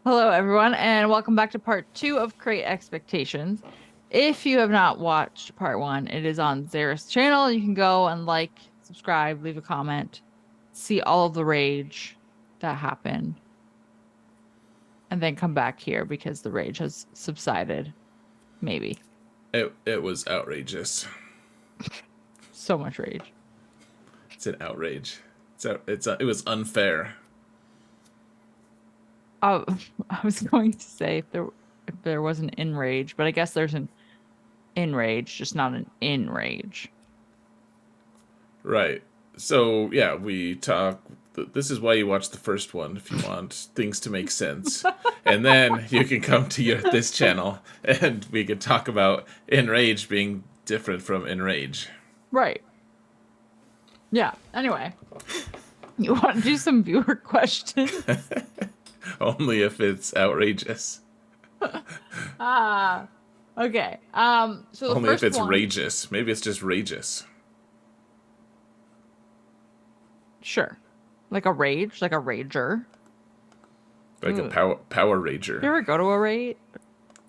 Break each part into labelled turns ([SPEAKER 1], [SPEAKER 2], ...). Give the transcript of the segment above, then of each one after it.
[SPEAKER 1] Hello, everyone, and welcome back to part two of Create Expectations. If you have not watched part one, it is on Zara's channel. You can go and like, subscribe, leave a comment, see all of the rage that happened, and then come back here because the rage has subsided. Maybe.
[SPEAKER 2] It was outrageous.
[SPEAKER 1] So much rage.
[SPEAKER 2] It's an outrage. It was unfair.
[SPEAKER 1] Oh, I was going to say if there was an in rage, but I guess there's an in rage, just not an in rage.
[SPEAKER 2] Right. So yeah, we talk. This is why you watch the first one if you want things to make sense, and then you can come to this channel and we can talk about enrage being different from enrage.
[SPEAKER 1] Right. Yeah. Anyway, you want to do some viewer questions?
[SPEAKER 2] Only if it's outrageous.
[SPEAKER 1] Ah, okay. So the
[SPEAKER 2] Only if
[SPEAKER 1] first
[SPEAKER 2] it's
[SPEAKER 1] one,
[SPEAKER 2] rageous. Maybe it's just rageous.
[SPEAKER 1] sure, like a rage, like a rager.
[SPEAKER 2] Like a
[SPEAKER 1] Ooh.
[SPEAKER 2] power
[SPEAKER 1] You
[SPEAKER 2] rager.
[SPEAKER 1] ever go to a rage?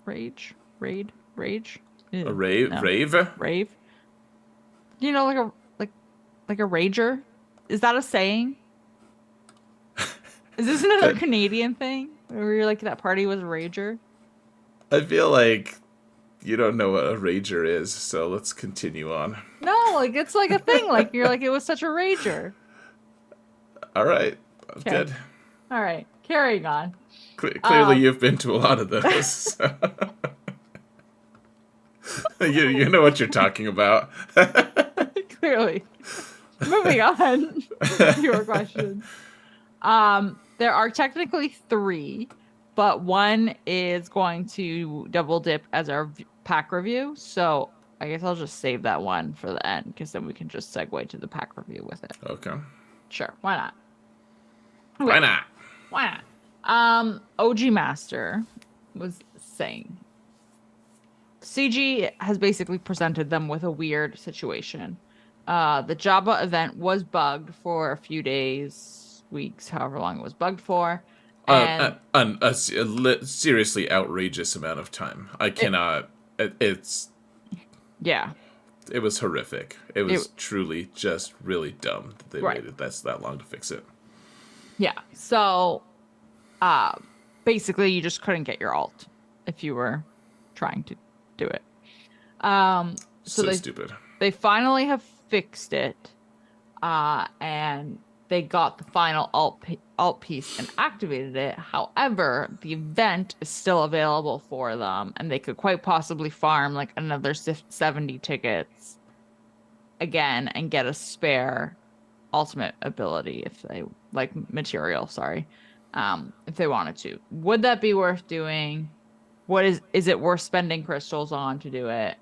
[SPEAKER 2] A
[SPEAKER 1] Ew, no,
[SPEAKER 2] rave?
[SPEAKER 1] rave. You know, like a rager. Is that a saying? Is this another
[SPEAKER 2] That
[SPEAKER 1] Canadian thing where you're like that party was a rager?
[SPEAKER 2] I feel like you don't know what a rager is, so let's continue on.
[SPEAKER 1] No, like it's like a thing. Like you're like it was such a rager.
[SPEAKER 2] All right,
[SPEAKER 1] Okay,
[SPEAKER 2] good.
[SPEAKER 1] all right, carrying on.
[SPEAKER 2] Clearly,
[SPEAKER 1] Um,
[SPEAKER 2] you've been to a lot of those. You know what you're talking about.
[SPEAKER 1] clearly. Moving on with your question. There are technically three, but one is going to double dip as our pack review. So I guess I'll just save that one for the end because then we can just segue to the pack review with it.
[SPEAKER 2] Okay,
[SPEAKER 1] Sure, why not?
[SPEAKER 2] why
[SPEAKER 1] Okay,
[SPEAKER 2] not?
[SPEAKER 1] why not? OG Master was saying CG has basically presented them with a weird situation. The Java event was bugged for a few days, weeks, however long it was bugged for. And
[SPEAKER 2] Seriously outrageous amount of time. I
[SPEAKER 1] it,
[SPEAKER 2] cannot. It's
[SPEAKER 1] yeah,
[SPEAKER 2] it was horrific. It
[SPEAKER 1] it,
[SPEAKER 2] was truly just really dumb that they
[SPEAKER 1] right.
[SPEAKER 2] waited that long to fix it.
[SPEAKER 1] Yeah. So, uh, basically you just couldn't get your alt if you were trying to do it. So
[SPEAKER 2] So
[SPEAKER 1] they
[SPEAKER 2] stupid.
[SPEAKER 1] they finally have fixed it. And they got the final alt piece and activated it. However, the event is still available for them, and they could quite possibly farm like another 70 tickets again and get a spare ultimate ability if they like material, sorry. If they wanted to. Would that be worth doing? Is it worth spending crystals on to do it?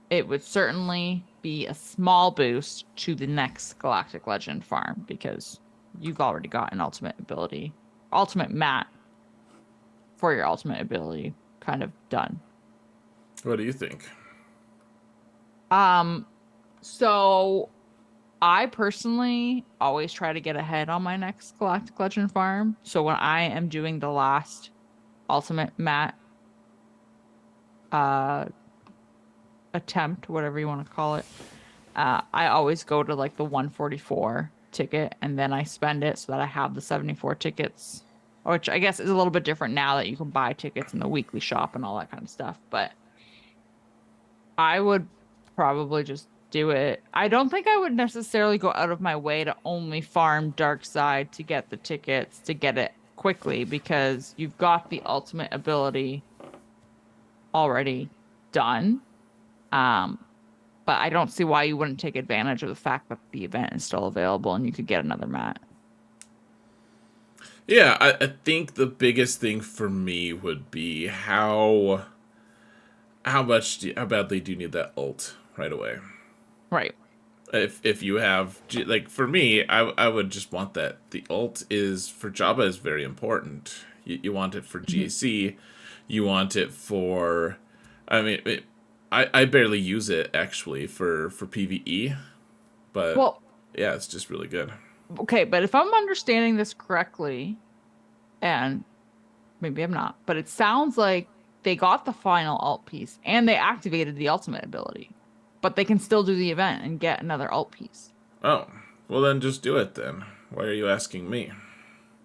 [SPEAKER 1] It would certainly be a small boost to the next Galactic Legend farm because you've already got an ultimate mat for your ultimate ability kind of done.
[SPEAKER 2] What do you think?
[SPEAKER 1] Um, so I personally always try to get ahead on my next Galactic Legend farm. So when I am doing the last ultimate mat uh attempt, whatever you want to call it, I always go to like the 144 ticket and then I spend it so that I have the 74 tickets, which I guess is a little bit different now that you can buy tickets in the weekly shop and all that kind of stuff. But I would probably just do it. I don't think I would necessarily go out of my way to only farm Dark Side to get the tickets to get it quickly because you've got the ultimate ability already done. Um, but I don't see why you wouldn't take advantage of the fact that the event is still available and you could get another mat.
[SPEAKER 2] Yeah, I think the biggest thing for me would be how badly do you need that ult right away?
[SPEAKER 1] Right.
[SPEAKER 2] If you have like for me, I would just want that. The ult is for Java is very important. You want it for
[SPEAKER 1] Mhm.
[SPEAKER 2] GAC, you want it for. I mean, I barely use it actually for PVE, but
[SPEAKER 1] Well,
[SPEAKER 2] yeah, it's just really good.
[SPEAKER 1] okay, but if I'm understanding this correctly, and Maybe I'm not, but it sounds like they got the final alt piece and they activated the ultimate ability, but they can still do the event and get another alt piece.
[SPEAKER 2] Oh, well then just do it then. Why are you asking me?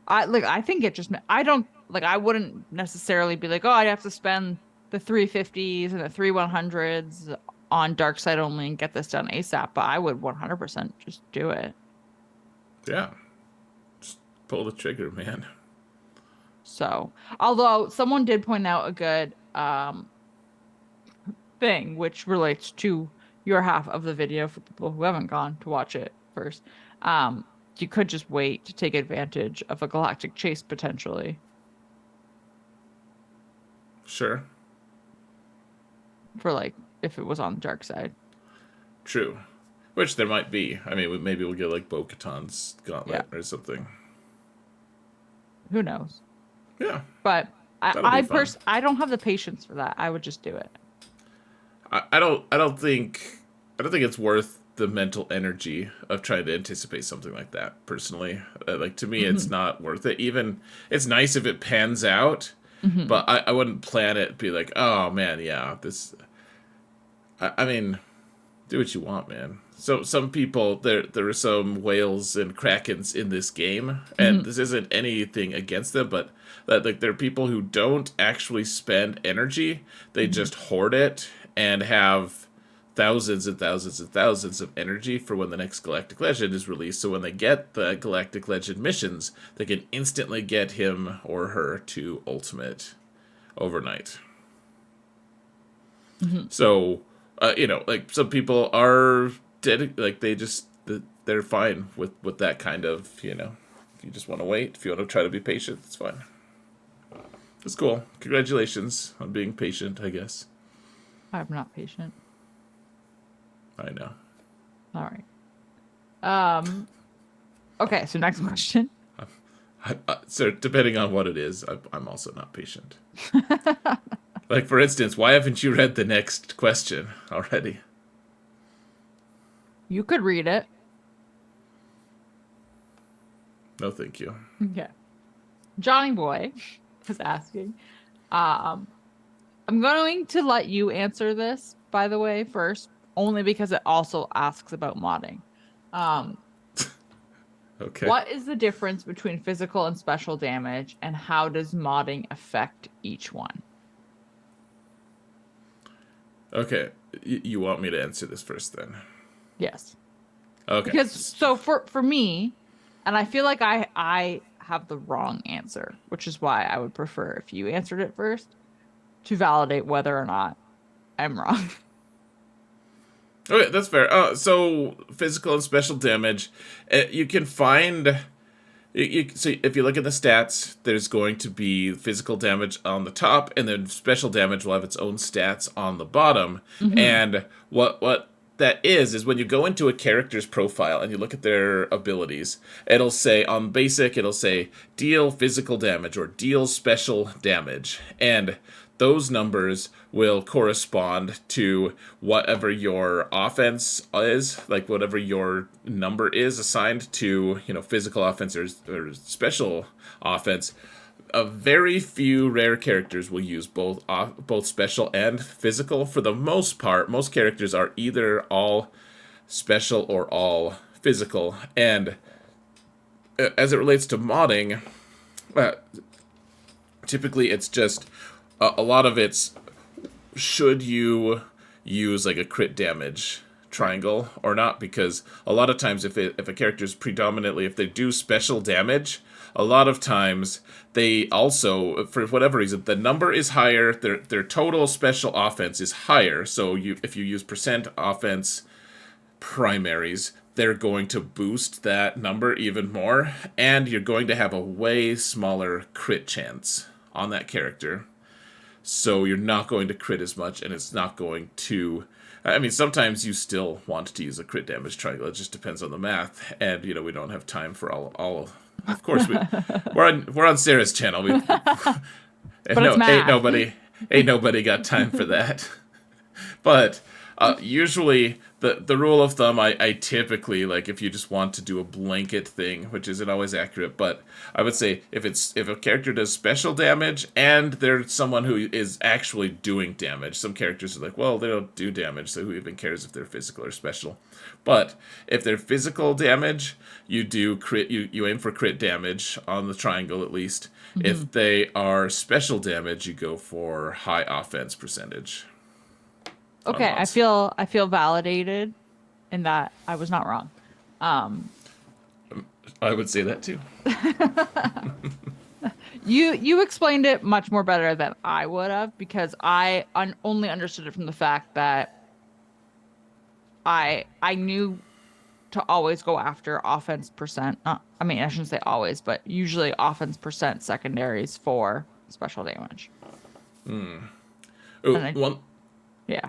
[SPEAKER 1] I think it just I don't like I wouldn't necessarily be like, oh, I'd have to spend the 350s and the 3100s on dark side only and get this done ASAP, but I would 100% just do it.
[SPEAKER 2] Yeah, just pull the trigger, man.
[SPEAKER 1] So, although someone did point out a good thing which relates to your half of the video for people who haven't gone to watch it first. Um, you could just wait to take advantage of a galactic chase potentially
[SPEAKER 2] Sure.
[SPEAKER 1] for like if it was on the dark side.
[SPEAKER 2] True. Which there might be. I mean, maybe we'll get like Bo-Katan's
[SPEAKER 1] Yeah,
[SPEAKER 2] gauntlet or something.
[SPEAKER 1] who knows?
[SPEAKER 2] Yeah,
[SPEAKER 1] But
[SPEAKER 2] that'll be fun.
[SPEAKER 1] I don't have the patience for that. I would just do it.
[SPEAKER 2] I don't think it's worth the mental energy of trying to anticipate something like that. Personally, like to me, it's
[SPEAKER 1] Hmm.
[SPEAKER 2] not worth it. Even it's nice if it pans out,
[SPEAKER 1] Hmm.
[SPEAKER 2] but I wouldn't plan it. Be like, oh man, yeah, this. I mean, do what you want, man. So some people there are some whales and krakens in this game, and
[SPEAKER 1] Hmm.
[SPEAKER 2] this isn't anything against them, but that like there are people who don't actually spend energy; they
[SPEAKER 1] Hmm.
[SPEAKER 2] just hoard it and have thousands and thousands and thousands of energy for when the next Galactic Legend is released. So when they get the Galactic Legend missions, they can instantly get him or her to Ultimate overnight.
[SPEAKER 1] Hmm.
[SPEAKER 2] So, like some people are like they're fine with that kind of, if you just want to wait, if you want to try to be patient, it's fine. It's cool. Congratulations on being patient, I guess.
[SPEAKER 1] I'm not patient.
[SPEAKER 2] I know.
[SPEAKER 1] All right. Um, okay, so next question.
[SPEAKER 2] So depending on what it is, I'm also not patient. Like for instance, why haven't you read the next question already?
[SPEAKER 1] You could read it.
[SPEAKER 2] No, thank you.
[SPEAKER 1] Okay. Johnny Boy was asking. Um, I'm going to let you answer this, by the way, first, only because it also asks about modding. Um,
[SPEAKER 2] Okay.
[SPEAKER 1] what is the difference between physical and special damage, and how does modding affect each one?
[SPEAKER 2] Okay. You want me to answer this first then?
[SPEAKER 1] Yes.
[SPEAKER 2] Okay.
[SPEAKER 1] Because so for me, and I feel like I have the wrong answer, which is why I would prefer if you answered it first to validate whether or not I'm wrong.
[SPEAKER 2] Okay, that's fair. So physical and special damage, you can find. So if you look at the stats, there's going to be physical damage on the top, and then special damage will have its own stats on the bottom.
[SPEAKER 1] Hmm.
[SPEAKER 2] And what that is when you go into a character's profile and you look at their abilities, it'll say on basic, it'll say deal physical damage or deal special damage, and those numbers will correspond to whatever your offense is, like whatever your number is assigned to, physical offense or special offense. A very few rare characters will use both special and physical. For the most part, most characters are either all special or all physical. And as it relates to modding, uh, typically it's just a lot of it's should you use like a crit damage
[SPEAKER 1] Right.
[SPEAKER 2] triangle or not, because a lot of times if a character is predominantly, if they do special damage, a lot of times they also, for whatever reason, the number is higher, their total special offense is higher. So if you use percent offense primaries, they're going to boost that number even more, and you're going to have a way smaller crit chance on that character. So you're not going to crit as much, and it's not going to. I mean, sometimes you still want to use a crit damage triangle. It just depends on the math, and we don't have time for all. Of course, we're on Sarah's channel.
[SPEAKER 1] But it's
[SPEAKER 2] No, ain't
[SPEAKER 1] math.
[SPEAKER 2] nobody got time for that. But usually the rule of thumb, I typically, like, if you just want to do a blanket thing, which isn't always accurate, but I would say if a character does special damage and there's someone who is actually doing damage, some characters are like, well, they don't do damage, so who even cares if they're physical or special? But if they're physical damage, you do crit. You aim for crit damage on the triangle at least. If they are special damage, you go for high offense percentage.
[SPEAKER 1] Okay, I feel validated in that I was not wrong. Um,
[SPEAKER 2] I would say that too.
[SPEAKER 1] you explained it much more better than I would have because only understood it from the fact that I knew to always go after offense percent. I mean, I shouldn't say always, but usually offense percent secondaries for special damage.
[SPEAKER 2] Oh,
[SPEAKER 1] And yeah.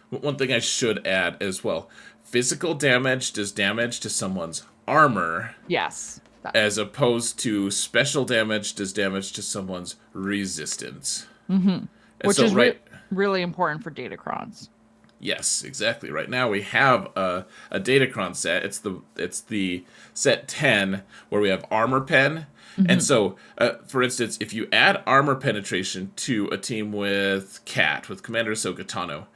[SPEAKER 2] one thing I should add as well. Physical damage does damage to someone's armor,
[SPEAKER 1] Yes.
[SPEAKER 2] as opposed to special damage does damage to someone's resistance.
[SPEAKER 1] Mm-hmm.
[SPEAKER 2] And
[SPEAKER 1] Which
[SPEAKER 2] so
[SPEAKER 1] is
[SPEAKER 2] right
[SPEAKER 1] really important for datacrons.
[SPEAKER 2] Yes, exactly. Right now we have a Datacron set. It's the set 10 where we have armor pen. And so, for instance, if you add armor penetration to a team with Cat, with Commander Ahsoka Tano,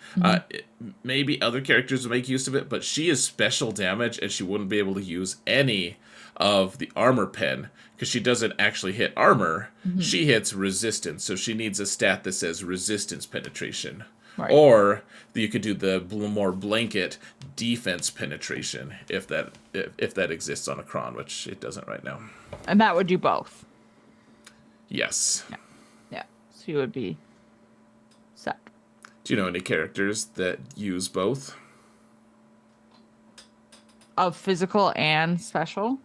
[SPEAKER 2] maybe other characters will make use of it, but she is special damage and she wouldn't be able to use any of the armor pen because she doesn't actually hit armor. She hits resistance, so she needs a stat that says resistance penetration.
[SPEAKER 1] Right.
[SPEAKER 2] Or you could do the more blanket defense penetration if that exists on a cron, which it doesn't right now.
[SPEAKER 1] And that would do both.
[SPEAKER 2] Yes.
[SPEAKER 1] Yeah. Yeah. So you would be set.
[SPEAKER 2] Do you know any characters that use both?
[SPEAKER 1] Of physical and special?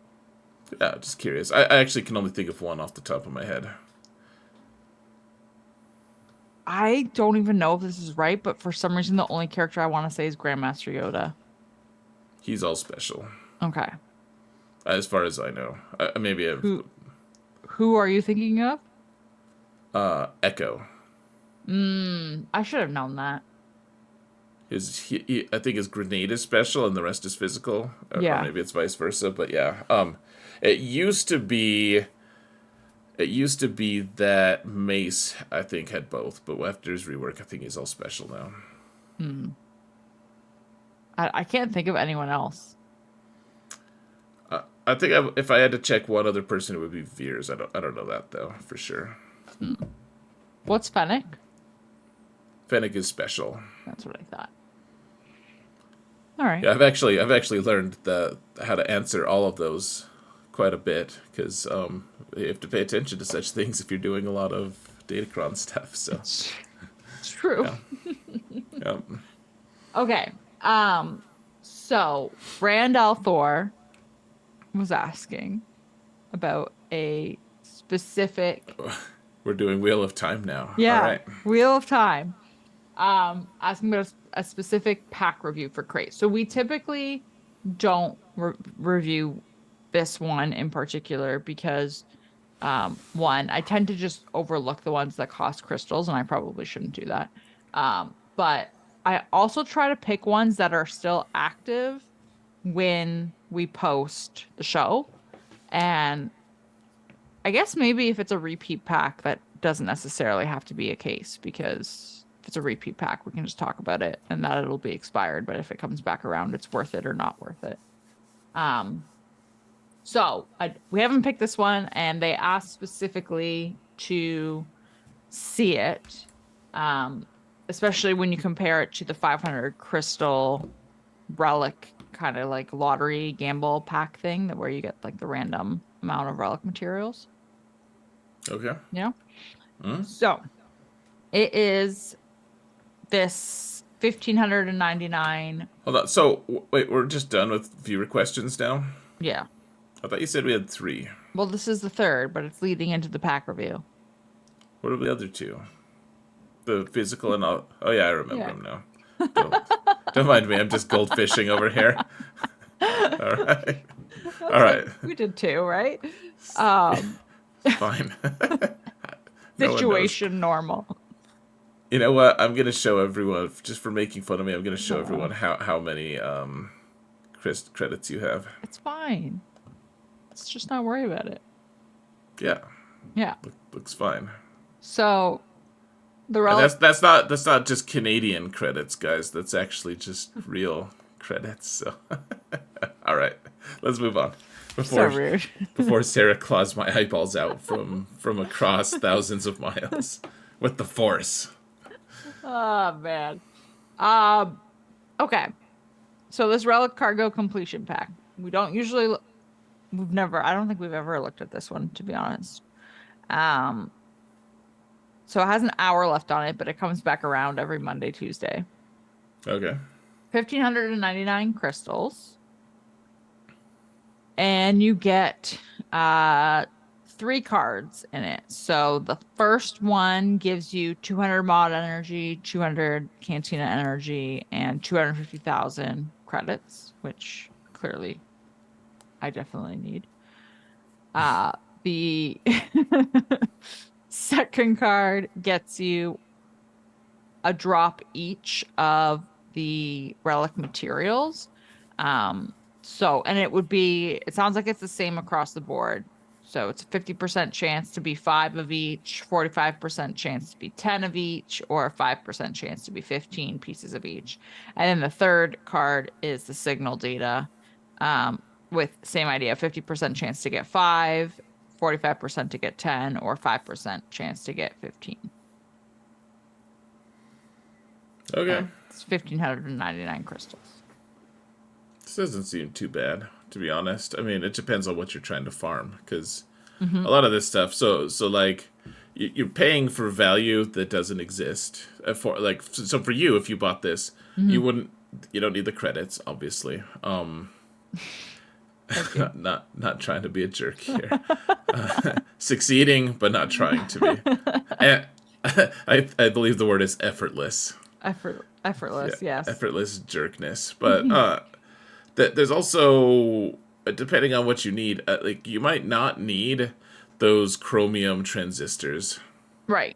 [SPEAKER 2] Yeah, just curious. I actually can only think of one off the top of my head.
[SPEAKER 1] I don't even know if this is right, but for some reason the only character I want to say is Grandmaster Yoda.
[SPEAKER 2] He's all special.
[SPEAKER 1] Okay.
[SPEAKER 2] As far as I know. Maybe
[SPEAKER 1] Who are you thinking of?
[SPEAKER 2] Echo.
[SPEAKER 1] I should have known that.
[SPEAKER 2] I think his grenade is special and the rest is physical.
[SPEAKER 1] Yeah.
[SPEAKER 2] Or maybe it's vice versa, but yeah. It used to be that Mace, I think, had both, but after his rework, I think he's all special now.
[SPEAKER 1] I can't think of anyone else.
[SPEAKER 2] I think if I had to check one other person, it would be Veers. I don't know that though for sure.
[SPEAKER 1] What's Fennec?
[SPEAKER 2] Fennec is special.
[SPEAKER 1] That's what I thought. All right.
[SPEAKER 2] Yeah, I've actually learned how to answer all of those quite a bit because you have to pay attention to such things if you're doing a lot of Datacron stuff. So
[SPEAKER 1] it's true.
[SPEAKER 2] Yeah.
[SPEAKER 1] Okay. So Brand Althor was asking about a specific.
[SPEAKER 2] We're doing Wheel of Time now.
[SPEAKER 1] Yeah.
[SPEAKER 2] All right.
[SPEAKER 1] Wheel of Time. Asking about a specific pack review for Crate. So we typically don't review this one in particular because one, I tend to just overlook the ones that cost crystals, and I probably shouldn't do that. But I also try to pick ones that are still active when we post the show. And I guess maybe if it's a repeat pack, that doesn't necessarily have to be a case, because if it's a repeat pack, we can just talk about it and that it'll be expired. But if it comes back around, it's worth it or not worth it. So we haven't picked this one, and they asked specifically to see it, especially when you compare it to the 500 crystal relic kind of like lottery gamble pack thing, that where you get like the random amount of relic materials.
[SPEAKER 2] Okay.
[SPEAKER 1] You know? So it is this 1,599.
[SPEAKER 2] Hold on. So wait, we're just done with viewer questions now?
[SPEAKER 1] Yeah.
[SPEAKER 2] I thought you said we had 3.
[SPEAKER 1] Well, this is the third, but it's leading into the pack review.
[SPEAKER 2] What are the other 2? The physical and all. Oh yeah, I remember them now. Don't mind me. I'm just goldfishing over here. All right. All right.
[SPEAKER 1] We did 2, right?
[SPEAKER 2] Fine.
[SPEAKER 1] Situation normal.
[SPEAKER 2] You know what? I'm gonna show everyone, just for making fun of me. I'm gonna show
[SPEAKER 1] No,
[SPEAKER 2] everyone how many credits you have.
[SPEAKER 1] it's fine. Let's just not worry about it.
[SPEAKER 2] Yeah,
[SPEAKER 1] Yeah.
[SPEAKER 2] looks fine.
[SPEAKER 1] So the
[SPEAKER 2] And
[SPEAKER 1] relic.
[SPEAKER 2] that's not just Canadian credits, guys. That's actually just real credits. So, all right, let's move on
[SPEAKER 1] So
[SPEAKER 2] before
[SPEAKER 1] rude.
[SPEAKER 2] before Sarah claws my eyeballs out from across thousands of miles with the force.
[SPEAKER 1] Oh man. Um. Okay. So this relic cargo completion pack. We don't usually. We've never. I don't think we've ever looked at this one, to be honest. Um. So it has an hour left on it, but it comes back around every Monday, Tuesday.
[SPEAKER 2] Okay.
[SPEAKER 1] 1,599 crystals, and you get uh 3 cards in it. So the first one gives you 200 mod energy, 200 cantina energy, and 250,000 credits, which clearly I definitely need. Uh the second card gets you a drop each of the relic materials. Um, and it would be, it sounds like it's the same across the board. So it's a 50% chance to be 5 of each, 45% chance to be 10 of each, or a 5% chance to be 15 pieces of each. And then the third card is the signal data, with same idea, 50% chance to get 5, 45% to get 10, or 5% chance to get 15.
[SPEAKER 2] Okay.
[SPEAKER 1] And it's 1,599 crystals.
[SPEAKER 2] This doesn't seem too bad, to be honest. I mean, it depends on what you're trying to farm, because
[SPEAKER 1] Hmm.
[SPEAKER 2] a lot of this stuff. So like, you're paying for value that doesn't exist. For like, so for you, if you bought this,
[SPEAKER 1] Hmm.
[SPEAKER 2] you wouldn't. You don't need the credits, obviously.
[SPEAKER 1] Thank you.
[SPEAKER 2] Not trying to be a jerk here. Succeeding, but not trying to be. And I believe the word is effortless.
[SPEAKER 1] Effortless,
[SPEAKER 2] Yeah,
[SPEAKER 1] yes.
[SPEAKER 2] effortless jerkness. But there's also, depending on what you need, like you might not need those chromium transistors.
[SPEAKER 1] Right.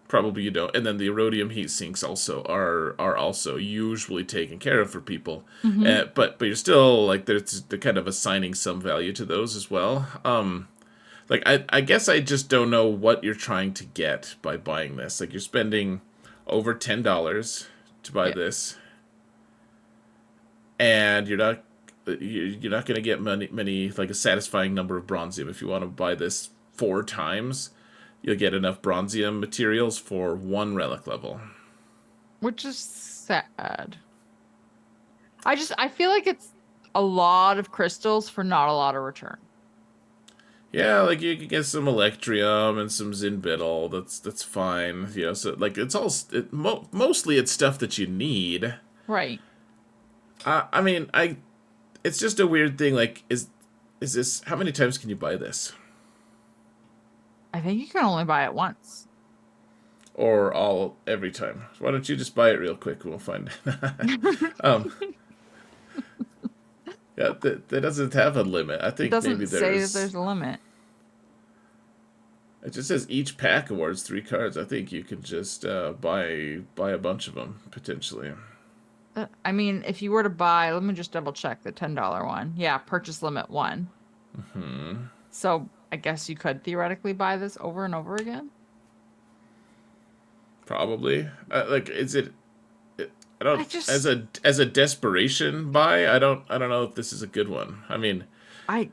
[SPEAKER 2] Probably you don't. And then the rhodium heat sinks also are also usually taken care of for people.
[SPEAKER 1] Hmm.
[SPEAKER 2] But you're still like they're kind of assigning some value to those as well. Like I guess I just don't know what you're trying to get by buying this. Like you're spending over $10 to buy
[SPEAKER 1] Yeah.
[SPEAKER 2] this, and you're not going to get many like a satisfying number of bronzium. If you want to buy this 4 times, you'll get enough bronzium materials for 1 relic level.
[SPEAKER 1] Which is sad. I feel like it's a lot of crystals for not a lot of return.
[SPEAKER 2] Yeah, like you can get some electrium and some zinbital. That's fine. You know, so like it's all mostly it's stuff that you need.
[SPEAKER 1] Right.
[SPEAKER 2] I mean, it's just a weird thing. Like, is this, how many times can you buy this?
[SPEAKER 1] I think you can only buy it once.
[SPEAKER 2] Or all every time? Why don't you just buy it real quick? We'll find it. um, yeah, that doesn't have a limit. I
[SPEAKER 1] It
[SPEAKER 2] think maybe
[SPEAKER 1] doesn't say that
[SPEAKER 2] there's.
[SPEAKER 1] there's a limit.
[SPEAKER 2] It just says each pack awards 3 cards. I think you could just buy a bunch of them potentially.
[SPEAKER 1] I mean, if you were to buy, let me just double check the $10 one. Yeah, purchase limit 1. So I guess you could theoretically buy this over and over again.
[SPEAKER 2] Probably. Like, is it? I
[SPEAKER 1] I
[SPEAKER 2] don't,
[SPEAKER 1] just,
[SPEAKER 2] as a desperation buy. I don't know if this is a good one. I mean,
[SPEAKER 1] I,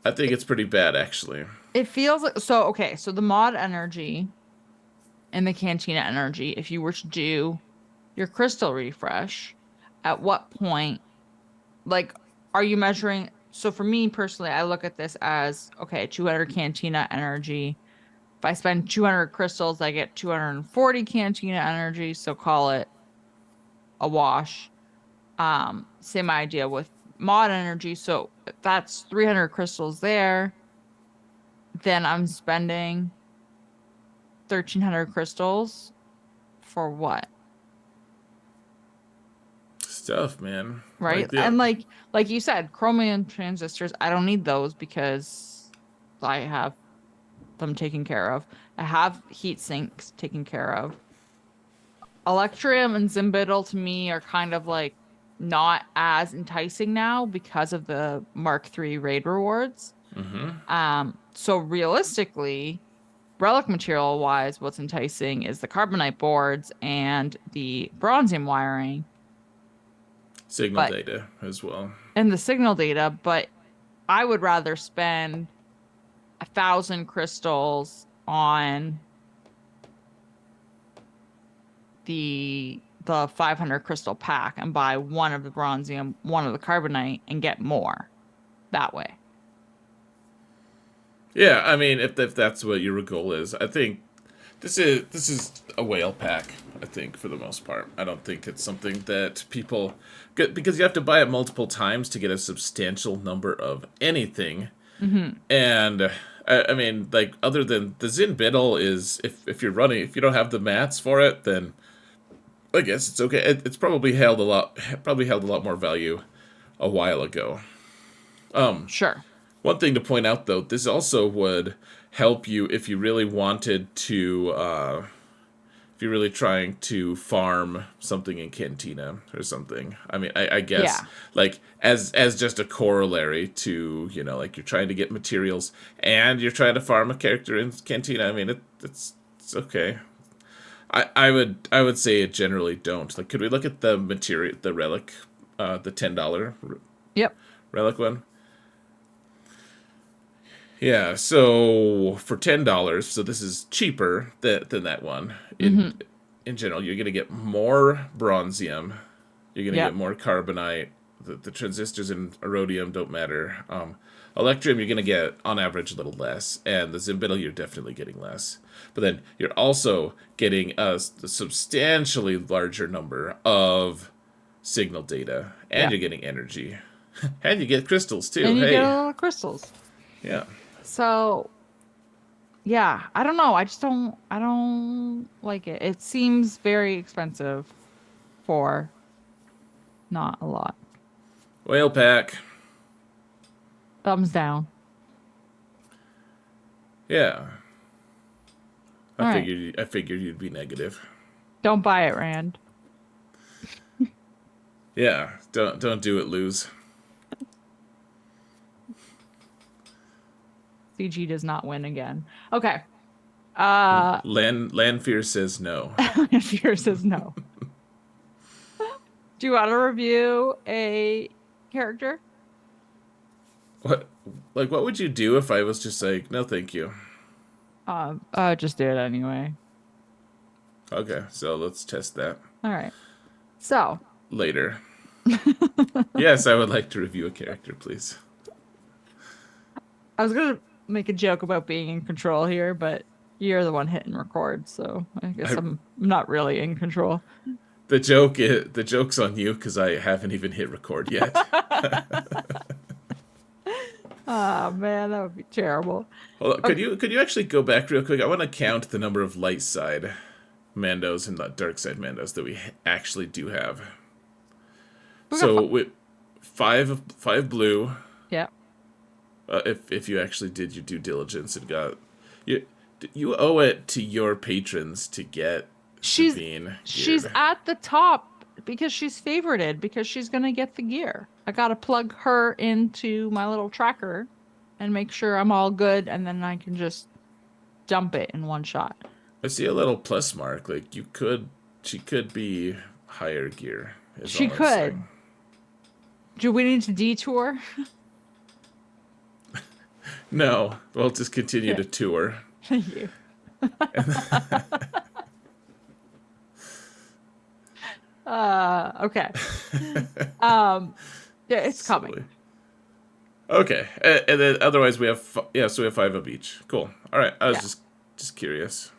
[SPEAKER 2] I think it's pretty bad actually.
[SPEAKER 1] it feels like, so, okay, so the mod energy and the cantina energy, if you were to do your crystal refresh, at what point, like, are you measuring? So for me personally, I look at this as, okay, 200 cantina energy. If I spend 200 crystals, I get 240 cantina energy. So call it a wash. Same idea with mod energy. So if that's 300 crystals there, then I'm spending 1,300 crystals for what?
[SPEAKER 2] Stuff, man.
[SPEAKER 1] Right?
[SPEAKER 2] Like the
[SPEAKER 1] And like you said, chromium transistors, I don't need those because I have them taken care of. I have heat sinks taken care of. Electrium and Zimbital to me are kind of like not as enticing now because of the Mark III raid rewards.
[SPEAKER 2] Mm-hmm.
[SPEAKER 1] So realistically, relic material wise, what's enticing is the carbonite boards and the bronzium wiring,
[SPEAKER 2] Signal
[SPEAKER 1] but
[SPEAKER 2] data as well.
[SPEAKER 1] and the signal data, but I would rather spend 1,000 crystals on the 500 crystal pack and buy one of the bronzium, one of the carbonite, and get more that way.
[SPEAKER 2] Yeah, I mean, if that's what your goal is, I think this is a whale pack. I think for the most part, I don't think it's something that people get because you have to buy it multiple times to get a substantial number of anything.
[SPEAKER 1] Hmm.
[SPEAKER 2] And I mean, like other than the Zin Biddle is if you're running if you don't have the mats for it, then I guess it's okay. It's probably held a lot more value a while ago.
[SPEAKER 1] Sure.
[SPEAKER 2] One thing to point out though, this also would help you if you really wanted to, if you're really trying to farm something in Cantina or something. I mean, I guess
[SPEAKER 1] Yeah.
[SPEAKER 2] like as just a corollary to like you're trying to get materials and you're trying to farm a character in Cantina. I mean, it's okay. I would say it generally don't. Like, could we look at the material, the relic, the $10
[SPEAKER 1] Yep.
[SPEAKER 2] relic one? Yeah, so for $10, so this is cheaper than that one.
[SPEAKER 1] Hmm.
[SPEAKER 2] In general, you're gonna get more bronzium, you're gonna get
[SPEAKER 1] Yep.
[SPEAKER 2] more carbonite. The transistors and iridium don't matter. Electrium, you're gonna get on average a little less, and the Zimbital, you're definitely getting less. But then you're also getting a substantially larger number of signal data, and
[SPEAKER 1] Yep.
[SPEAKER 2] you're getting energy, and you get crystals too.
[SPEAKER 1] And you get a
[SPEAKER 2] Hey,
[SPEAKER 1] lot of crystals.
[SPEAKER 2] yeah.
[SPEAKER 1] So yeah, I don't know. I don't like it. It seems very expensive for not a lot.
[SPEAKER 2] Whale pack.
[SPEAKER 1] Thumbs down.
[SPEAKER 2] Yeah.
[SPEAKER 1] All right.
[SPEAKER 2] I figured you'd be negative.
[SPEAKER 1] Don't buy it, Rand.
[SPEAKER 2] Yeah, don't do it, lose.
[SPEAKER 1] CG does not win again. Okay. Uh,
[SPEAKER 2] Landfear says no.
[SPEAKER 1] Fear says no. Do you want to review a character?
[SPEAKER 2] What what would you do if I was just like, no thank you?
[SPEAKER 1] Just do it anyway.
[SPEAKER 2] Okay, so let's test that
[SPEAKER 1] All right. So,
[SPEAKER 2] later. Yes, I would like to review a character, please.
[SPEAKER 1] I was gonna make a joke about being in control here, but you're the one hitting record, so I guess
[SPEAKER 2] I,
[SPEAKER 1] I'm not really in control.
[SPEAKER 2] the joke's on you because I haven't even hit record yet.
[SPEAKER 1] Oh man, that would be terrible.
[SPEAKER 2] Hold on,
[SPEAKER 1] Okay.
[SPEAKER 2] could you actually go back real quick? I want to count the number of light side Mandos and the dark side Mandos that we actually do have.
[SPEAKER 1] We got
[SPEAKER 2] So with five blue.
[SPEAKER 1] yeah.
[SPEAKER 2] If you actually did your due diligence and got you owe it to your patrons to get
[SPEAKER 1] She's
[SPEAKER 2] Sabine
[SPEAKER 1] she's
[SPEAKER 2] geared.
[SPEAKER 1] at the top because she's favorited because she's gonna get the gear. I gotta plug her into my little tracker and make sure I'm all good, and then I can just dump it in one shot.
[SPEAKER 2] I see a little plus mark. Like she could be higher gear. Is
[SPEAKER 1] She
[SPEAKER 2] all I'm
[SPEAKER 1] could.
[SPEAKER 2] saying.
[SPEAKER 1] Do we need to detour?
[SPEAKER 2] No, we'll just continue
[SPEAKER 1] Yeah.
[SPEAKER 2] to tour.
[SPEAKER 1] Thank you. Okay. Yeah, it's coming.
[SPEAKER 2] Silly. Okay, and then otherwise we have yeah, so we have 5 of each. Cool. All right, I was
[SPEAKER 1] Yeah,
[SPEAKER 2] just curious.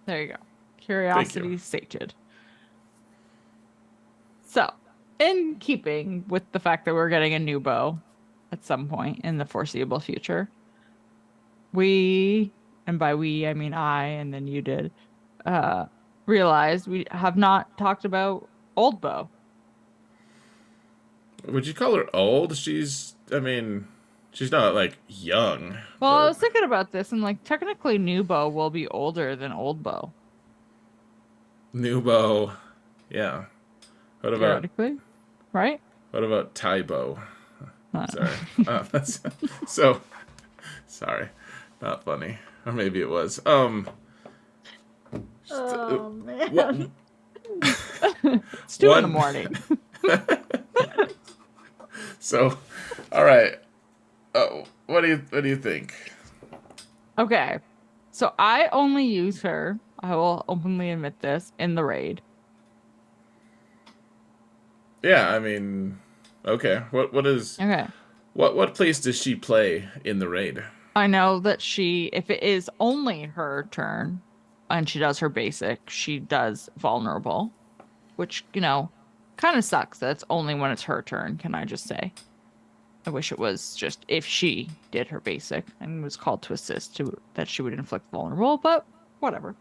[SPEAKER 1] there you go.
[SPEAKER 2] Thank you.
[SPEAKER 1] Curiosity sated. So, in keeping with the fact that we're getting a new bow at some point in the foreseeable future, we, and by we, I mean I, and then you did, uh, realized we have not talked about old bow.
[SPEAKER 2] Would you call her old? I mean, She's not like young,
[SPEAKER 1] Well, I
[SPEAKER 2] but
[SPEAKER 1] was thinking about this, and like technically, new Bo will be older than old Bo,
[SPEAKER 2] Nubo, yeah. What about
[SPEAKER 1] theoretically, right?
[SPEAKER 2] Taibo?
[SPEAKER 1] Uh,
[SPEAKER 2] Sorry. That's so sorry. Not funny. Or maybe it was.
[SPEAKER 1] Oh
[SPEAKER 2] What
[SPEAKER 1] man. It's 2 in the
[SPEAKER 2] one
[SPEAKER 1] morning.
[SPEAKER 2] so all right. What do you think?
[SPEAKER 1] Okay. So I only use her, I will openly admit this, in the raid.
[SPEAKER 2] Yeah, I mean, okay.
[SPEAKER 1] Okay.
[SPEAKER 2] What place does she play in the raid?
[SPEAKER 1] I know that if it is only her turn and she does her basic, she does vulnerable, which, kind of sucks that it's only when it's her turn, can I just say? I wish it was just if she did her basic and was called to assist that she would inflict vulnerable, but whatever.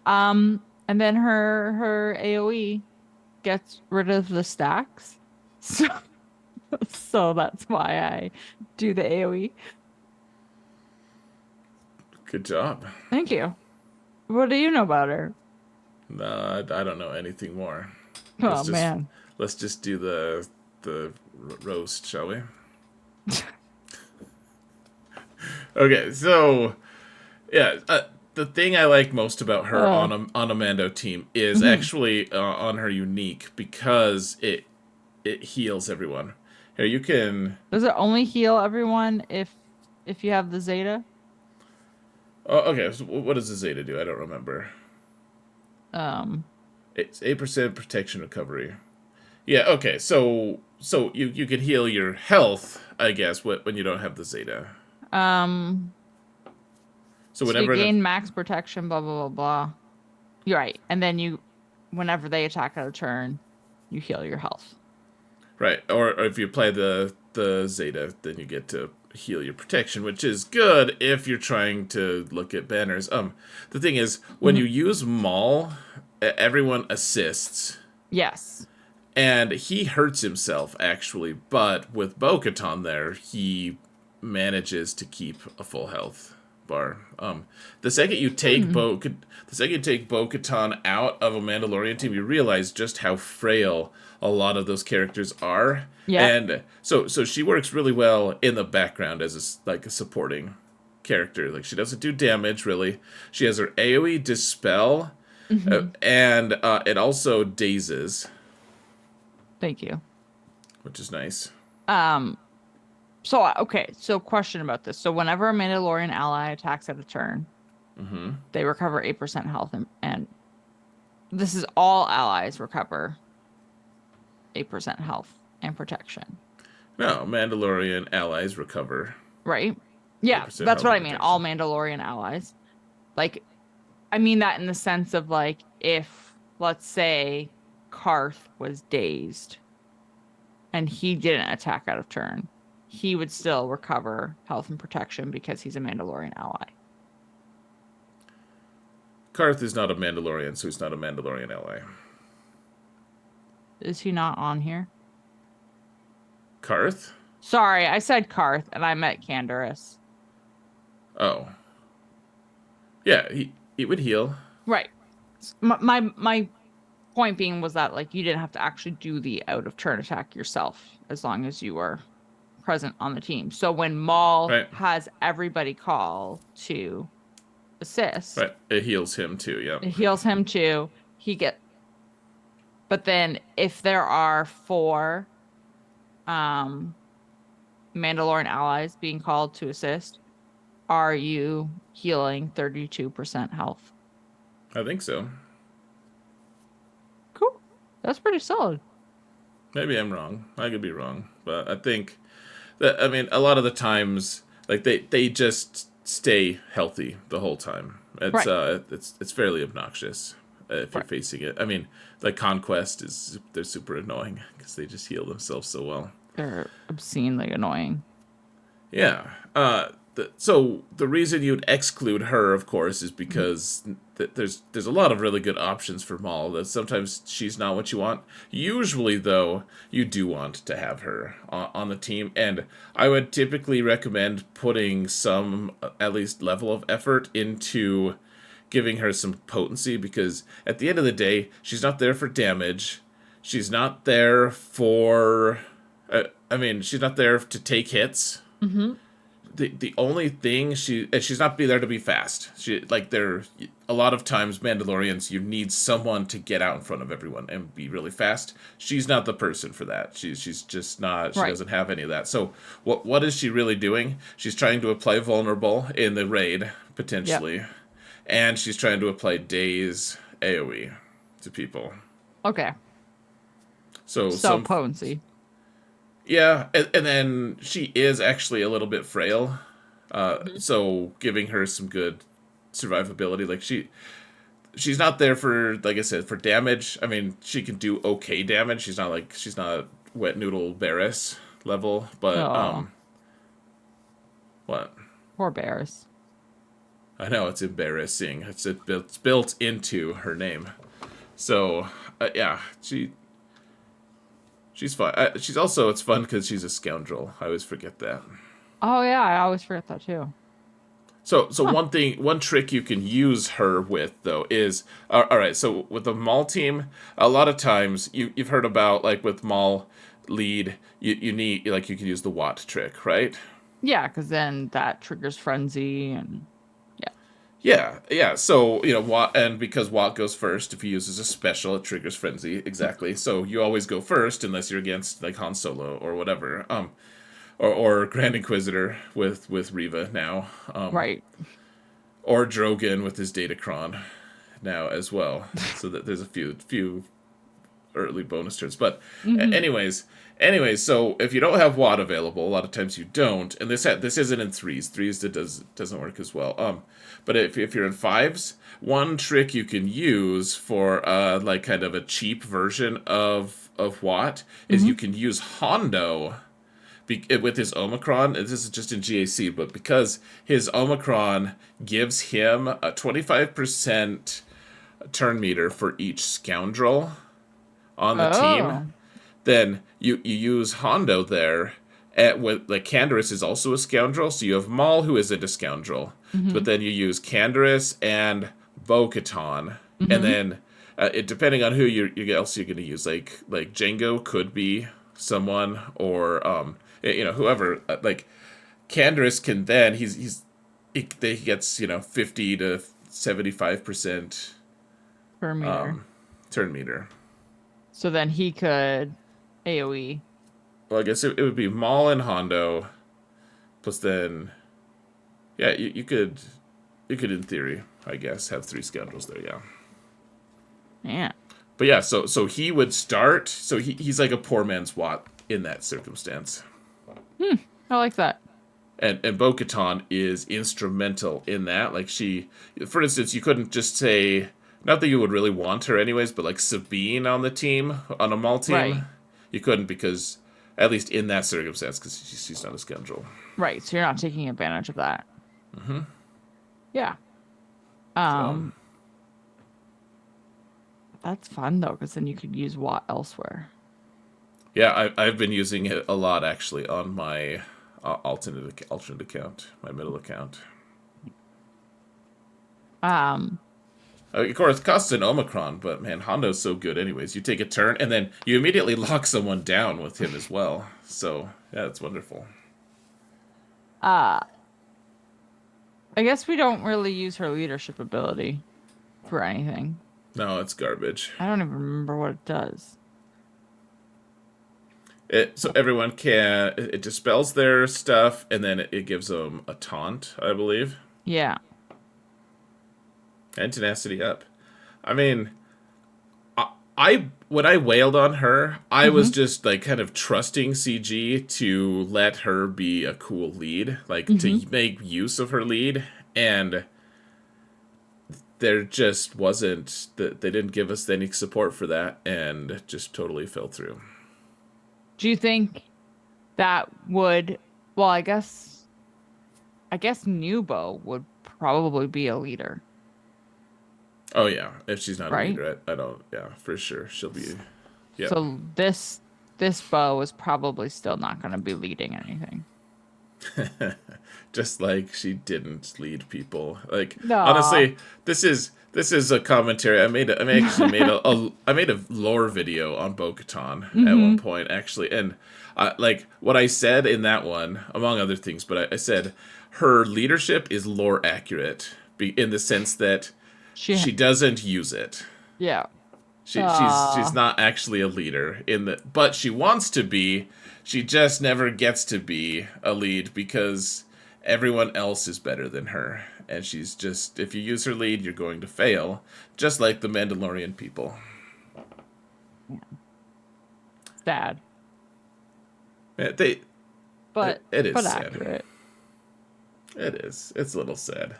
[SPEAKER 1] And then her AoE gets rid of the stacks. So so that's why I do the AoE.
[SPEAKER 2] Good job.
[SPEAKER 1] Thank you. What do you know about her?
[SPEAKER 2] No, I don't know anything more. Let's
[SPEAKER 1] Oh
[SPEAKER 2] just
[SPEAKER 1] man.
[SPEAKER 2] let's just do the roast, shall we? Okay, so yeah, the thing I like most about her
[SPEAKER 1] Uh,
[SPEAKER 2] on a Mando team is
[SPEAKER 1] mhm.
[SPEAKER 2] actually on her unique because it heals everyone. Here you can.
[SPEAKER 1] Does it only heal everyone if you have the Zeta?
[SPEAKER 2] Oh, okay. So what does the Zeta do? I don't remember.
[SPEAKER 1] Um,
[SPEAKER 2] It's 8% protection recovery. Yeah. Okay. So you can heal your health, I guess, when you don't have the Zeta.
[SPEAKER 1] um,
[SPEAKER 2] So
[SPEAKER 1] so you
[SPEAKER 2] whenever
[SPEAKER 1] gain max protection, blah blah blah blah. You're right. And then whenever they attack out of turn, you heal your health.
[SPEAKER 2] right, or if you apply the Zeta, then you get to heal your protection, which is good if you're trying to look at banners. The thing is, when
[SPEAKER 1] Mhm.
[SPEAKER 2] you use Maul, everyone assists,
[SPEAKER 1] Yes.
[SPEAKER 2] and he hurts himself actually. But with Bo-Katan there, he manages to keep a full health bar. The second you take
[SPEAKER 1] Hmm.
[SPEAKER 2] Bo-Katan out of a Mandalorian team, you realize just how frail a lot of those characters are,
[SPEAKER 1] Yep.
[SPEAKER 2] and so she works really well in the background as like a supporting character. Like she doesn't do damage really. She has her AOE dispel,
[SPEAKER 1] Hmm.
[SPEAKER 2] and it also dazes,
[SPEAKER 1] Thank you.
[SPEAKER 2] which is nice.
[SPEAKER 1] Um, so okay, so question about this. So whenever a Mandalorian ally attacks at a turn, they recover 8% health and this is all allies recover 8% health and protection,
[SPEAKER 2] No, Mandalorian allies recover
[SPEAKER 1] right? Yeah,
[SPEAKER 2] 8%
[SPEAKER 1] that's
[SPEAKER 2] health
[SPEAKER 1] what
[SPEAKER 2] and
[SPEAKER 1] I mean. All
[SPEAKER 2] protection.
[SPEAKER 1] Mandalorian allies. Like, I mean that in the sense of like if let's say Karth was dazed and he didn't attack out of turn, he would still recover health and protection because he's a Mandalorian ally.
[SPEAKER 2] Karth is not a Mandalorian, so he's not a Mandalorian ally.
[SPEAKER 1] Is he not on here?
[SPEAKER 2] Karth?
[SPEAKER 1] Sorry, I said Karth and I meant Canderous.
[SPEAKER 2] Oh. Yeah, he would heal.
[SPEAKER 1] Right. My point being was that like you didn't have to actually do the out of turn attack yourself as long as you were present on the team. So when Maul
[SPEAKER 2] Right.
[SPEAKER 1] has everybody call to assist,
[SPEAKER 2] Right. It heals him too, yep.
[SPEAKER 1] it heals him too. He get but then if there are four um Mandalorian allies being called to assist, are you healing 32% health?
[SPEAKER 2] I think so.
[SPEAKER 1] Cool. That's pretty solid.
[SPEAKER 2] Maybe I'm wrong. I could be wrong. But I think that I mean a lot of the times like they just stay healthy the whole time.
[SPEAKER 1] Right.
[SPEAKER 2] It's fairly obnoxious if you're
[SPEAKER 1] Right.
[SPEAKER 2] facing it. I mean, like Conquest is they're super annoying because they just heal themselves so well.
[SPEAKER 1] They're obscenely annoying.
[SPEAKER 2] Yeah. So the reason you'd exclude her, of course, is because there's a lot of really good options for Maul. That sometimes she's not what you want. Usually, though, you do want to have her on the team, and I would typically recommend putting some at least level of effort into giving her some potency, because at the end of the day, she's not there for damage. She's not there for. I mean, she's not there to take hits.
[SPEAKER 1] Mm-hmm.
[SPEAKER 2] The only thing she's not be there to be fast. She like there a lot of times Mandalorians you need someone to get out in front of everyone and be really fast. She's not the person for that. She's just not. She
[SPEAKER 1] Right.
[SPEAKER 2] doesn't have any of that. So what is she really doing? She's trying to apply vulnerable in the raid potentially,
[SPEAKER 1] Yep.
[SPEAKER 2] and she's trying to apply daze AOE to people.
[SPEAKER 1] Okay.
[SPEAKER 2] So
[SPEAKER 1] So
[SPEAKER 2] some
[SPEAKER 1] potency.
[SPEAKER 2] Yeah, and then she is actually a little bit frail,
[SPEAKER 1] Mhm.
[SPEAKER 2] so giving her some good survivability. Like she's not there for, like I said, for damage. I mean, she can do okay damage. She's not wet noodle Barris level, but
[SPEAKER 1] Oh,
[SPEAKER 2] what?
[SPEAKER 1] poor bears.
[SPEAKER 2] I know it's embarrassing. It's built into her name. So yeah, she's fun. She's also it's fun because she's a scoundrel. I always forget that.
[SPEAKER 1] Oh yeah, I always forget that too.
[SPEAKER 2] So
[SPEAKER 1] Huh.
[SPEAKER 2] one trick you can use her with though is all right. So with the Maul team, a lot of times you've heard about like with Maul lead, you need like you can use the Watt trick, right?
[SPEAKER 1] Yeah, because then that triggers frenzy and yeah.
[SPEAKER 2] Yeah. So Watt, and because Watt goes first, if he uses a special, it triggers frenzy exactly. So you always go first unless you're against like Han Solo or whatever. Or Grand Inquisitor with Riva now.
[SPEAKER 1] Right.
[SPEAKER 2] Or Drogon with his Datacron now as well. So that there's a few early bonus turns. But
[SPEAKER 1] Hmm.
[SPEAKER 2] anyways, so if you don't have Watt available, a lot of times you don't, and this isn't in threes. Threes that doesn't work as well. But if you're in fives, one trick you can use for like kind of a cheap version of Watt is
[SPEAKER 1] Hmm.
[SPEAKER 2] you can use Hondo with his Omicron. This is just in GAC, but because his Omicron gives him a 25% turn meter for each scoundrel on the team,
[SPEAKER 1] Oh.
[SPEAKER 2] then you use Hondo there. With like Canderous is also a scoundrel, so you have Maul who isn't a scoundrel, but
[SPEAKER 1] Hmm.
[SPEAKER 2] then you use Canderous and Bo-Katan, and
[SPEAKER 1] Hmm.
[SPEAKER 2] then depending on who else you're going to use, like Django could be someone, or whoever. Like Canderous can then he gets 50 to 75%
[SPEAKER 1] Per meter.
[SPEAKER 2] turn meter.
[SPEAKER 1] So then he could AoE.
[SPEAKER 2] Well, I guess it would be Maul and Hondo, plus then, yeah, you could in theory, I guess, have three scoundrels there, yeah.
[SPEAKER 1] Yeah.
[SPEAKER 2] But yeah, so he would start. So he's like a poor man's Watt in that circumstance,
[SPEAKER 1] Hmm. I like that.
[SPEAKER 2] and Bo-Katan is instrumental in that. Like for instance, you couldn't just say, not that you would really want her anyways, but like Sabine on the team on a Maul team,
[SPEAKER 1] Right.
[SPEAKER 2] you couldn't, because at least in that circumstance, because she's not a scoundrel.
[SPEAKER 1] Right. So you're not taking advantage of that. Yeah.
[SPEAKER 2] So
[SPEAKER 1] Um, that's fun though, because then you could use Watt elsewhere.
[SPEAKER 2] yeah, I've been using it a lot actually on my alternate account, my middle account.
[SPEAKER 1] Um,
[SPEAKER 2] Of course, it costs an Omicron, but man, Hondo's so good anyways. You take a turn, and then you immediately lock someone down with him as well. So, yeah, it's wonderful.
[SPEAKER 1] uh, I guess we don't really use her leadership ability for anything.
[SPEAKER 2] No, it's garbage.
[SPEAKER 1] I don't even remember what it does.
[SPEAKER 2] So everyone it dispels their stuff, and then it gives them a taunt, I believe.
[SPEAKER 1] Yeah.
[SPEAKER 2] And tenacity up. I mean, I when I wailed on her, I was
[SPEAKER 1] Hmm.
[SPEAKER 2] just like kind of trusting CG to let her be a cool lead, like
[SPEAKER 1] Hmm.
[SPEAKER 2] to make use of her lead, and there just wasn't that they didn't give us any support for that, and just totally fell through.
[SPEAKER 1] Do you think that would, well, I guess Nubo would probably be a leader.
[SPEAKER 2] Oh yeah, if she's not a
[SPEAKER 1] right?
[SPEAKER 2] leader, I don't. Yeah, for sure, she'll be. Yep.
[SPEAKER 1] So this bow is probably still not going to be leading anything.
[SPEAKER 2] Just like she didn't lead people. Like
[SPEAKER 1] No.
[SPEAKER 2] honestly, this is a commentary. I actually made I made a lore video on Bo-Katan at one
[SPEAKER 1] Mm-hmm.
[SPEAKER 2] point actually, and like what I said in that one, among other things, but I said her leadership is lore accurate in the sense that
[SPEAKER 1] She,
[SPEAKER 2] she doesn't use it.
[SPEAKER 1] yeah.
[SPEAKER 2] She's not actually a leader in the, but she wants to be. She just never gets to be a lead because everyone else is better than her, and she's just, if you use her lead, you're going to fail, just like the Mandalorian people.
[SPEAKER 1] Sad,
[SPEAKER 2] They it is
[SPEAKER 1] but
[SPEAKER 2] sad.
[SPEAKER 1] accurate.
[SPEAKER 2] It is. It's a little sad.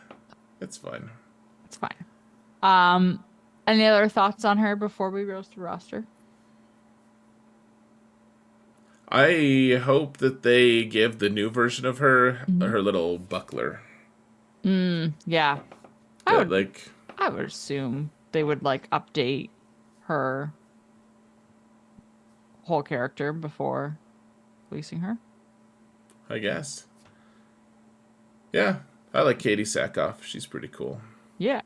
[SPEAKER 2] It's fine.
[SPEAKER 1] It's fine. Um, any other thoughts on her before we roast the roster?
[SPEAKER 2] I hope that they give the new version of
[SPEAKER 1] Hmm.
[SPEAKER 2] her little buckler.
[SPEAKER 1] Yeah. I
[SPEAKER 2] That
[SPEAKER 1] would
[SPEAKER 2] like
[SPEAKER 1] I would assume they would like update her whole character before releasing her.
[SPEAKER 2] I guess. Yeah, I like Katie Sackhoff. She's pretty cool.
[SPEAKER 1] Yeah.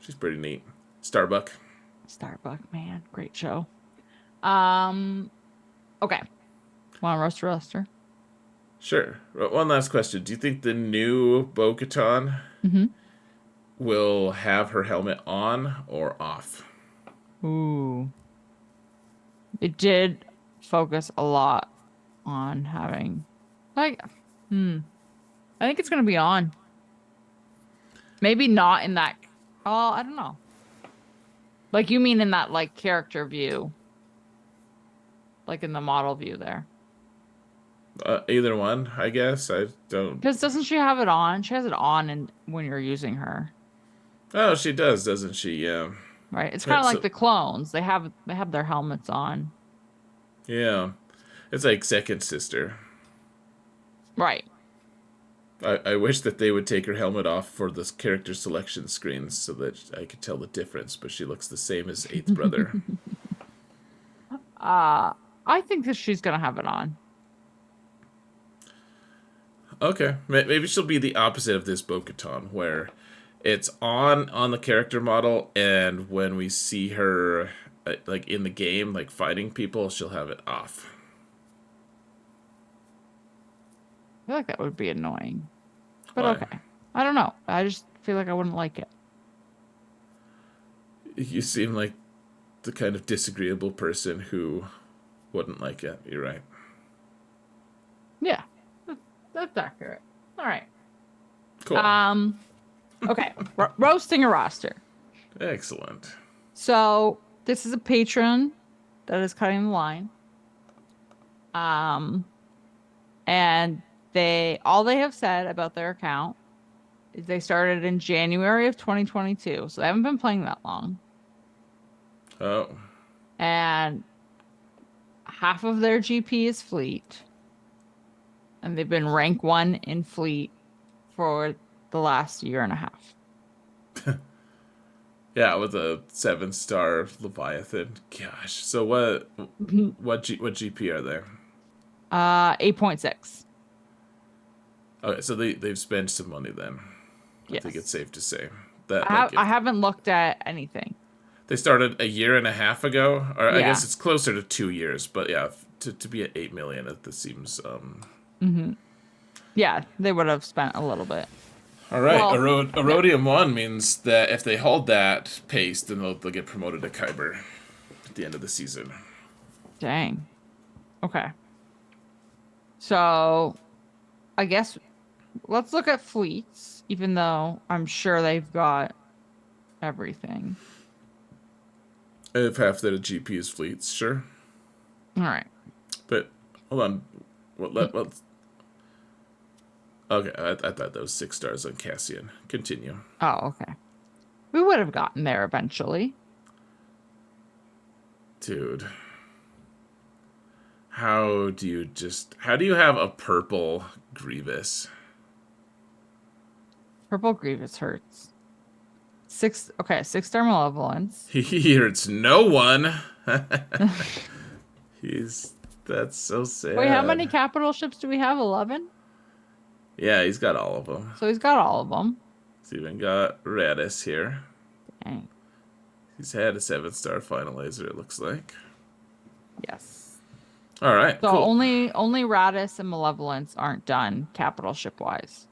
[SPEAKER 2] She's pretty neat. Starbuck.
[SPEAKER 1] Starbuck, man. Great show. Um, okay. Want to roast a roster?
[SPEAKER 2] Sure. One last question. Do you think the new Bo-Katan
[SPEAKER 1] Mm-hmm.
[SPEAKER 2] will have her helmet on or off?
[SPEAKER 1] Ooh. It did focus a lot on having like hmm. I think it's gonna be on. Maybe not in that oh, I don't know. Like you mean in that like character view, like in the model view there.
[SPEAKER 2] Either one, I guess. I don't.
[SPEAKER 1] Because doesn't she have it on? She has it on and when you're using her,
[SPEAKER 2] Oh, she does, doesn't she? Yeah.
[SPEAKER 1] right? It's kind of
[SPEAKER 2] It's
[SPEAKER 1] like the clones. They have their helmets on.
[SPEAKER 2] yeah. It's like second sister.
[SPEAKER 1] Right.
[SPEAKER 2] I wish that they would take her helmet off for this character selection screens so that I could tell the difference, but she looks the same as eighth brother.
[SPEAKER 1] I think that she's gonna have it on.
[SPEAKER 2] Okay, maybe she'll be the opposite of this Bo-Katan, where it's on the character model, and when we see her like in the game, like fighting people, she'll have it off.
[SPEAKER 1] I feel like that would be annoying. But
[SPEAKER 2] Why?
[SPEAKER 1] okay. I don't know. I just feel like I wouldn't like it.
[SPEAKER 2] You seem like the kind of disagreeable person who wouldn't like it. You're right.
[SPEAKER 1] Yeah. That's accurate. All right.
[SPEAKER 2] Cool.
[SPEAKER 1] Um, okay. Roasting a roster.
[SPEAKER 2] Excellent.
[SPEAKER 1] So this is a patron that is cutting the line. Um, and they have said about their account is they started in January of 2022. So they haven't been playing that long.
[SPEAKER 2] Oh,
[SPEAKER 1] And half of their GP is fleet. And they've been rank one in fleet for the last year and a half.
[SPEAKER 2] yeah, with a 7-star Leviathan. Gosh. So what GP are they?
[SPEAKER 1] 8.6.
[SPEAKER 2] Okay, so they've spent some money then. I think it's
[SPEAKER 1] Yes.
[SPEAKER 2] safe to say that like
[SPEAKER 1] I
[SPEAKER 2] if
[SPEAKER 1] haven't looked at anything.
[SPEAKER 2] they started a year and a half ago, or I
[SPEAKER 1] Yeah.
[SPEAKER 2] guess it's closer to 2 years, but yeah, to be at 8 million, this seems
[SPEAKER 1] Hmm. Yeah, they would have spent a little bit.
[SPEAKER 2] all right.
[SPEAKER 1] Well, yeah.
[SPEAKER 2] Erodium 1 means that if they hold that pace, then they'll get promoted to Kyber at the end of the season.
[SPEAKER 1] Dang. Okay. So I guess let's look at fleets, even though I'm sure they've got everything.
[SPEAKER 2] If half their GP is fleets, sure.
[SPEAKER 1] All right.
[SPEAKER 2] But hold on. What okay, I thought that was 6 stars on Cassian. Continue.
[SPEAKER 1] Oh, okay. We would have gotten there eventually.
[SPEAKER 2] Dude. How do you have a purple Grievous?
[SPEAKER 1] Purple Grievous hurts. 6-star malevolence.
[SPEAKER 2] He hurts no one. He's That's so
[SPEAKER 1] Wait, how many
[SPEAKER 2] sad.
[SPEAKER 1] capital ships do we have? 11?
[SPEAKER 2] Yeah, he's got all of them.
[SPEAKER 1] So he's got all of them.
[SPEAKER 2] He's even got Radis here.
[SPEAKER 1] Dang.
[SPEAKER 2] He's had a 7-star finalizer, it looks like.
[SPEAKER 1] Yes.
[SPEAKER 2] All right,
[SPEAKER 1] So
[SPEAKER 2] cool.
[SPEAKER 1] only Radis and Malevolence aren't done capital ship wise.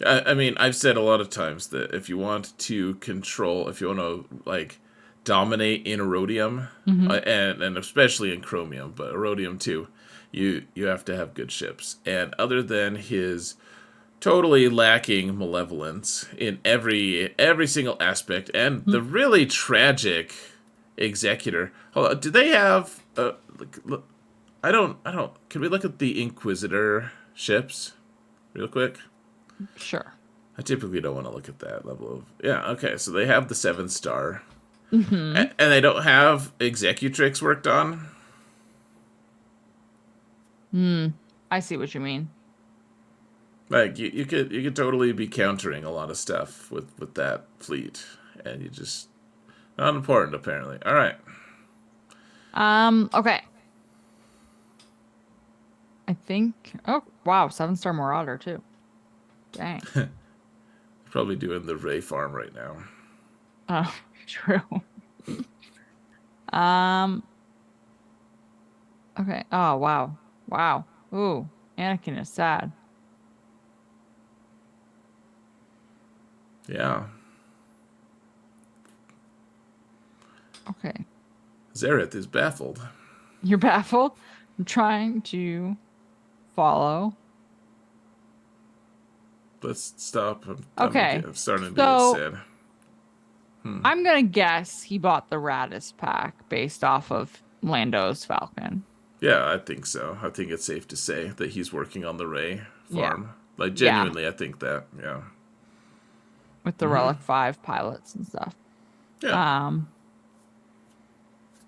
[SPEAKER 2] I mean, I've said a lot of times that if you want to control, if you want to like dominate in Erodium,
[SPEAKER 1] Mm-hmm.
[SPEAKER 2] and especially in Chromium, but Erodium too, you have to have good ships. And other than his totally lacking malevolence in every single aspect, and the really tragic Executor. Hold on, do they have? Look, I don't. Can we look at the Inquisitor ships, real quick?
[SPEAKER 1] Sure.
[SPEAKER 2] I typically don't want to look at that level of... Yeah, okay, so they have the 7-star.
[SPEAKER 1] Mm-hmm.
[SPEAKER 2] And they don't have Executrix worked on?
[SPEAKER 1] I see what you mean.
[SPEAKER 2] Like, you could totally be countering a lot of stuff with that fleet. And you just... Not important, apparently. Alright.
[SPEAKER 1] Okay. I think, oh wow, 7-star Marauder too. Dang.
[SPEAKER 2] Probably doing the Ray farm right now.
[SPEAKER 1] Oh, true. Um, okay. Oh wow. Wow. Ooh, Anakin is sad.
[SPEAKER 2] Yeah.
[SPEAKER 1] Okay.
[SPEAKER 2] Zareth is baffled.
[SPEAKER 1] You're baffled? I'm trying to follow.
[SPEAKER 2] Let's stop.
[SPEAKER 1] Okay.
[SPEAKER 2] I'm starting to get
[SPEAKER 1] So
[SPEAKER 2] sad.
[SPEAKER 1] I'm gonna guess he bought the Radis pack based off of Lando's Falcon.
[SPEAKER 2] Yeah, I think so. I think it's safe to say that he's working on the Ray
[SPEAKER 1] Yeah.
[SPEAKER 2] farm. Like,
[SPEAKER 1] Yeah.
[SPEAKER 2] genuinely, I think that. Yeah.
[SPEAKER 1] With the Relic 5 pilots and stuff.
[SPEAKER 2] Yeah.
[SPEAKER 1] Um,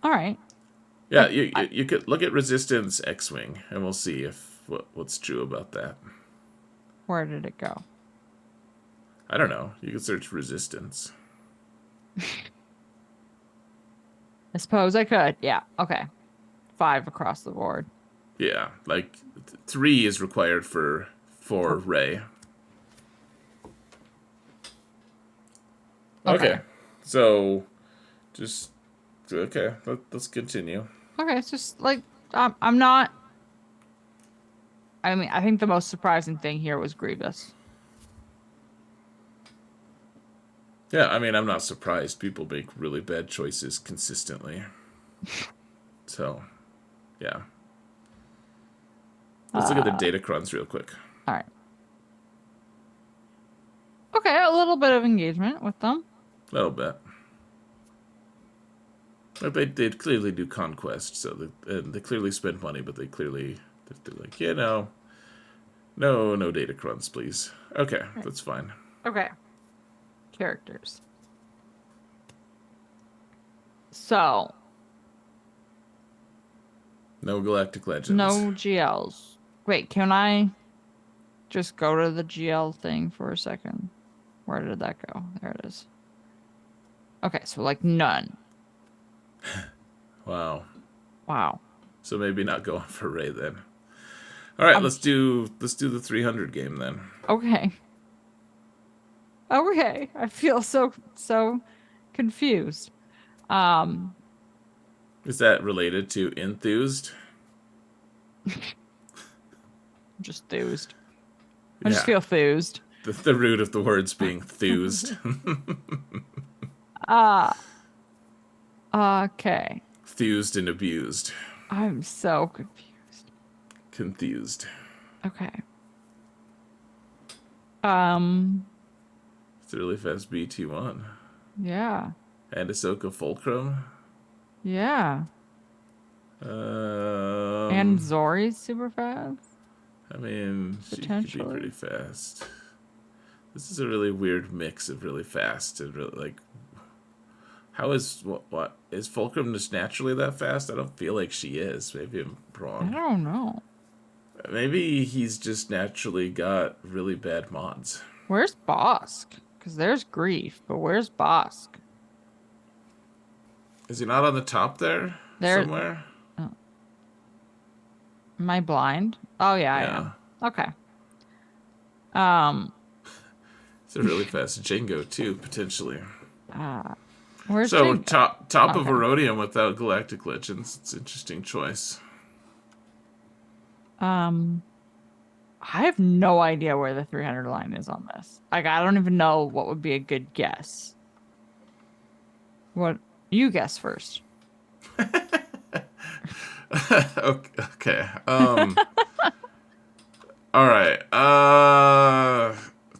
[SPEAKER 1] all right.
[SPEAKER 2] Yeah,
[SPEAKER 1] I,
[SPEAKER 2] you,
[SPEAKER 1] I,
[SPEAKER 2] you you could look at Resistance X-Wing, and we'll see if what's true about that.
[SPEAKER 1] where did it go?
[SPEAKER 2] I don't know. You could search Resistance.
[SPEAKER 1] I suppose I could. Yeah. Okay. 5 across the board.
[SPEAKER 2] Yeah, like 3 is required for
[SPEAKER 1] For
[SPEAKER 2] Ray.
[SPEAKER 1] okay.
[SPEAKER 2] Okay, so just okay. Let's continue.
[SPEAKER 1] Okay. It's just like I'm not. I mean, I think the most surprising thing here was Grievous.
[SPEAKER 2] Yeah, I mean, I'm not surprised. People make really bad choices consistently. So, yeah. Let's look at the
[SPEAKER 1] Uh,
[SPEAKER 2] data crons real quick.
[SPEAKER 1] all right. Okay, a little bit of engagement with them.
[SPEAKER 2] A little bit. But they clearly do conquest, so they clearly spend money, but they're like, no data crons, please. Okay,
[SPEAKER 1] Right.
[SPEAKER 2] that's fine.
[SPEAKER 1] Okay. Characters. So,
[SPEAKER 2] No Galactic Legends.
[SPEAKER 1] no GLs. Wait, can I just go to the GL thing for a second? Where did that go? There it is. Okay, so like none.
[SPEAKER 2] Wow.
[SPEAKER 1] Wow.
[SPEAKER 2] So maybe not going for Ray then. All right,
[SPEAKER 1] Um,
[SPEAKER 2] let's do the 300 game then.
[SPEAKER 1] okay. Okay. I feel so confused. Um,
[SPEAKER 2] Is that related to enthused?
[SPEAKER 1] just enthused. I just
[SPEAKER 2] Yeah.
[SPEAKER 1] feel enthused.
[SPEAKER 2] The root of the words being enthused.
[SPEAKER 1] Uh, okay.
[SPEAKER 2] Enthused and abused.
[SPEAKER 1] I'm so confused.
[SPEAKER 2] Confused.
[SPEAKER 1] Okay. Um,
[SPEAKER 2] It's a really fast BT1.
[SPEAKER 1] yeah.
[SPEAKER 2] And Ahsoka Fulcrum.
[SPEAKER 1] Yeah.
[SPEAKER 2] Um,
[SPEAKER 1] And Zori's super fast,
[SPEAKER 2] I mean, she could be
[SPEAKER 1] potentially.
[SPEAKER 2] pretty fast. This is a really weird mix of really fast and really like. How is what is Fulcrum just naturally that fast? I don't feel like she is. Maybe I'm
[SPEAKER 1] I
[SPEAKER 2] wrong.
[SPEAKER 1] don't know.
[SPEAKER 2] Maybe he's just naturally got really bad mods.
[SPEAKER 1] Where's Bosk? Because there's Grief, but where's Bosk?
[SPEAKER 2] Is he not on the top there
[SPEAKER 1] There.
[SPEAKER 2] somewhere?
[SPEAKER 1] Oh, am I blind? Oh yeah, I
[SPEAKER 2] Yeah.
[SPEAKER 1] am. Okay. Um.
[SPEAKER 2] It's a really fast Django too, potentially.
[SPEAKER 1] Uh, where's
[SPEAKER 2] So
[SPEAKER 1] Jake?
[SPEAKER 2] top of
[SPEAKER 1] Okay.
[SPEAKER 2] Erodium without Galactic Legends. It's an interesting choice.
[SPEAKER 1] Um. I have no idea where the 300 line is on this. Like, I don't even know what would be a good guess. What you guess first?
[SPEAKER 2] Okay. All right.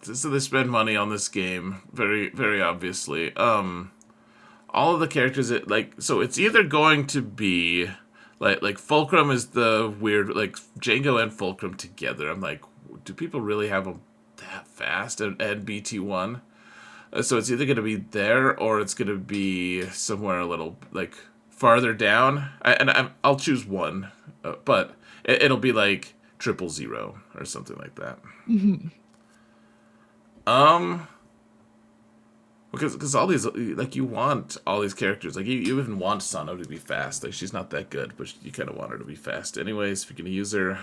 [SPEAKER 2] So they spend money on this game, very, very obviously. All of the characters, so it's either going to be like Fulcrum is the weird, like Django and Fulcrum together. I'm like, do people really have them that fast? And BT1. So it's either going to be there or it's going to be somewhere a little like farther down. I'll choose one, but it'll be like 000 or something like that. Um, because all these, like, you want all these characters, like you even want Sano to be fast. Like, she's not that good, but you kind of want her to be fast anyways if you're gonna use her.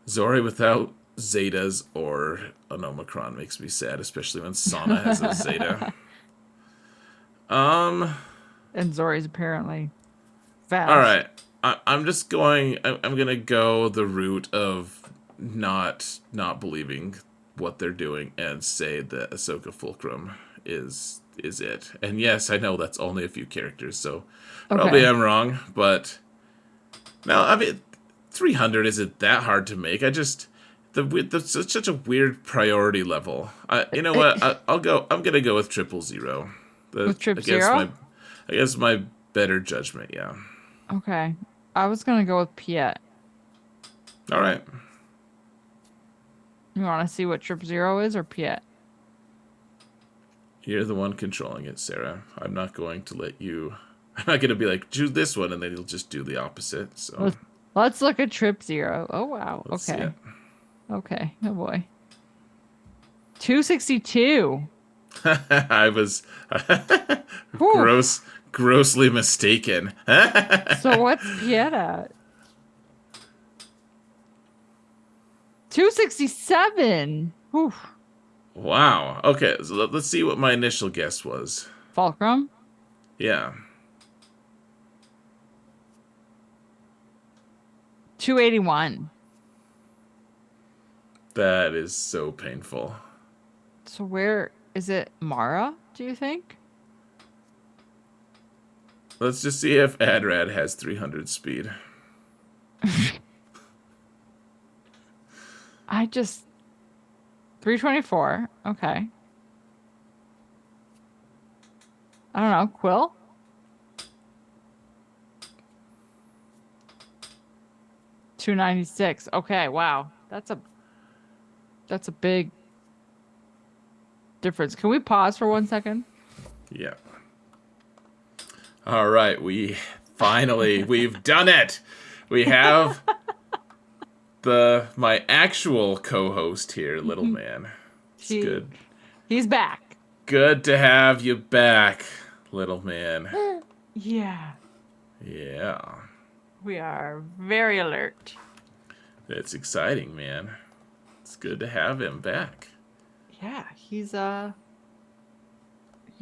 [SPEAKER 2] Zori without Zetas or an Omicron makes me sad, especially when Sana has a Zeta. Um,
[SPEAKER 1] And Zori's apparently
[SPEAKER 2] all
[SPEAKER 1] fast.
[SPEAKER 2] right. I'm just going. I'm gonna go the route of not believing what they're doing and say that Ahsoka Fulcrum is it. And yes, I know that's only a few characters, so probably
[SPEAKER 1] Okay.
[SPEAKER 2] I'm wrong. But no, I mean, 300 isn't that hard to make. I just it's such a weird priority level. You know what? I'll go. I'm gonna go with 000.
[SPEAKER 1] With Trip
[SPEAKER 2] Against
[SPEAKER 1] Zero?
[SPEAKER 2] my better judgment. Yeah.
[SPEAKER 1] Okay. I was gonna go with Piet.
[SPEAKER 2] All right.
[SPEAKER 1] You want to see what Trip Zero is or Piet?
[SPEAKER 2] You're the one controlling it, Sarah. I'm not going to let you. I'm not going to be like, choose this one, and then you'll just do the opposite. So
[SPEAKER 1] Let's look at Trip Zero. Oh wow.
[SPEAKER 2] let's see it.
[SPEAKER 1] Okay. Okay. Oh boy. 262.
[SPEAKER 2] I was
[SPEAKER 1] Whew.
[SPEAKER 2] grossly mistaken.
[SPEAKER 1] So what's Piet at? 267. Whew.
[SPEAKER 2] Wow. Okay, so let's see what my initial guess was.
[SPEAKER 1] Fulcrum.
[SPEAKER 2] Yeah.
[SPEAKER 1] 281.
[SPEAKER 2] That is so painful.
[SPEAKER 1] So where is it? Mara, do you think?
[SPEAKER 2] Let's just see if Adrad has 300 speed.
[SPEAKER 1] I just 324. Okay. I don't know. Quill? 296. Okay, wow. That's a big difference. Can we pause for 1 second?
[SPEAKER 2] Yeah. All right, we've done it. We have my actual co-host here, little man. It's
[SPEAKER 1] He
[SPEAKER 2] good.
[SPEAKER 1] he's back.
[SPEAKER 2] Good to have you back, little man.
[SPEAKER 1] Yeah.
[SPEAKER 2] Yeah.
[SPEAKER 1] We are very alert.
[SPEAKER 2] It's exciting, man. It's good to have him back.
[SPEAKER 1] Yeah, he's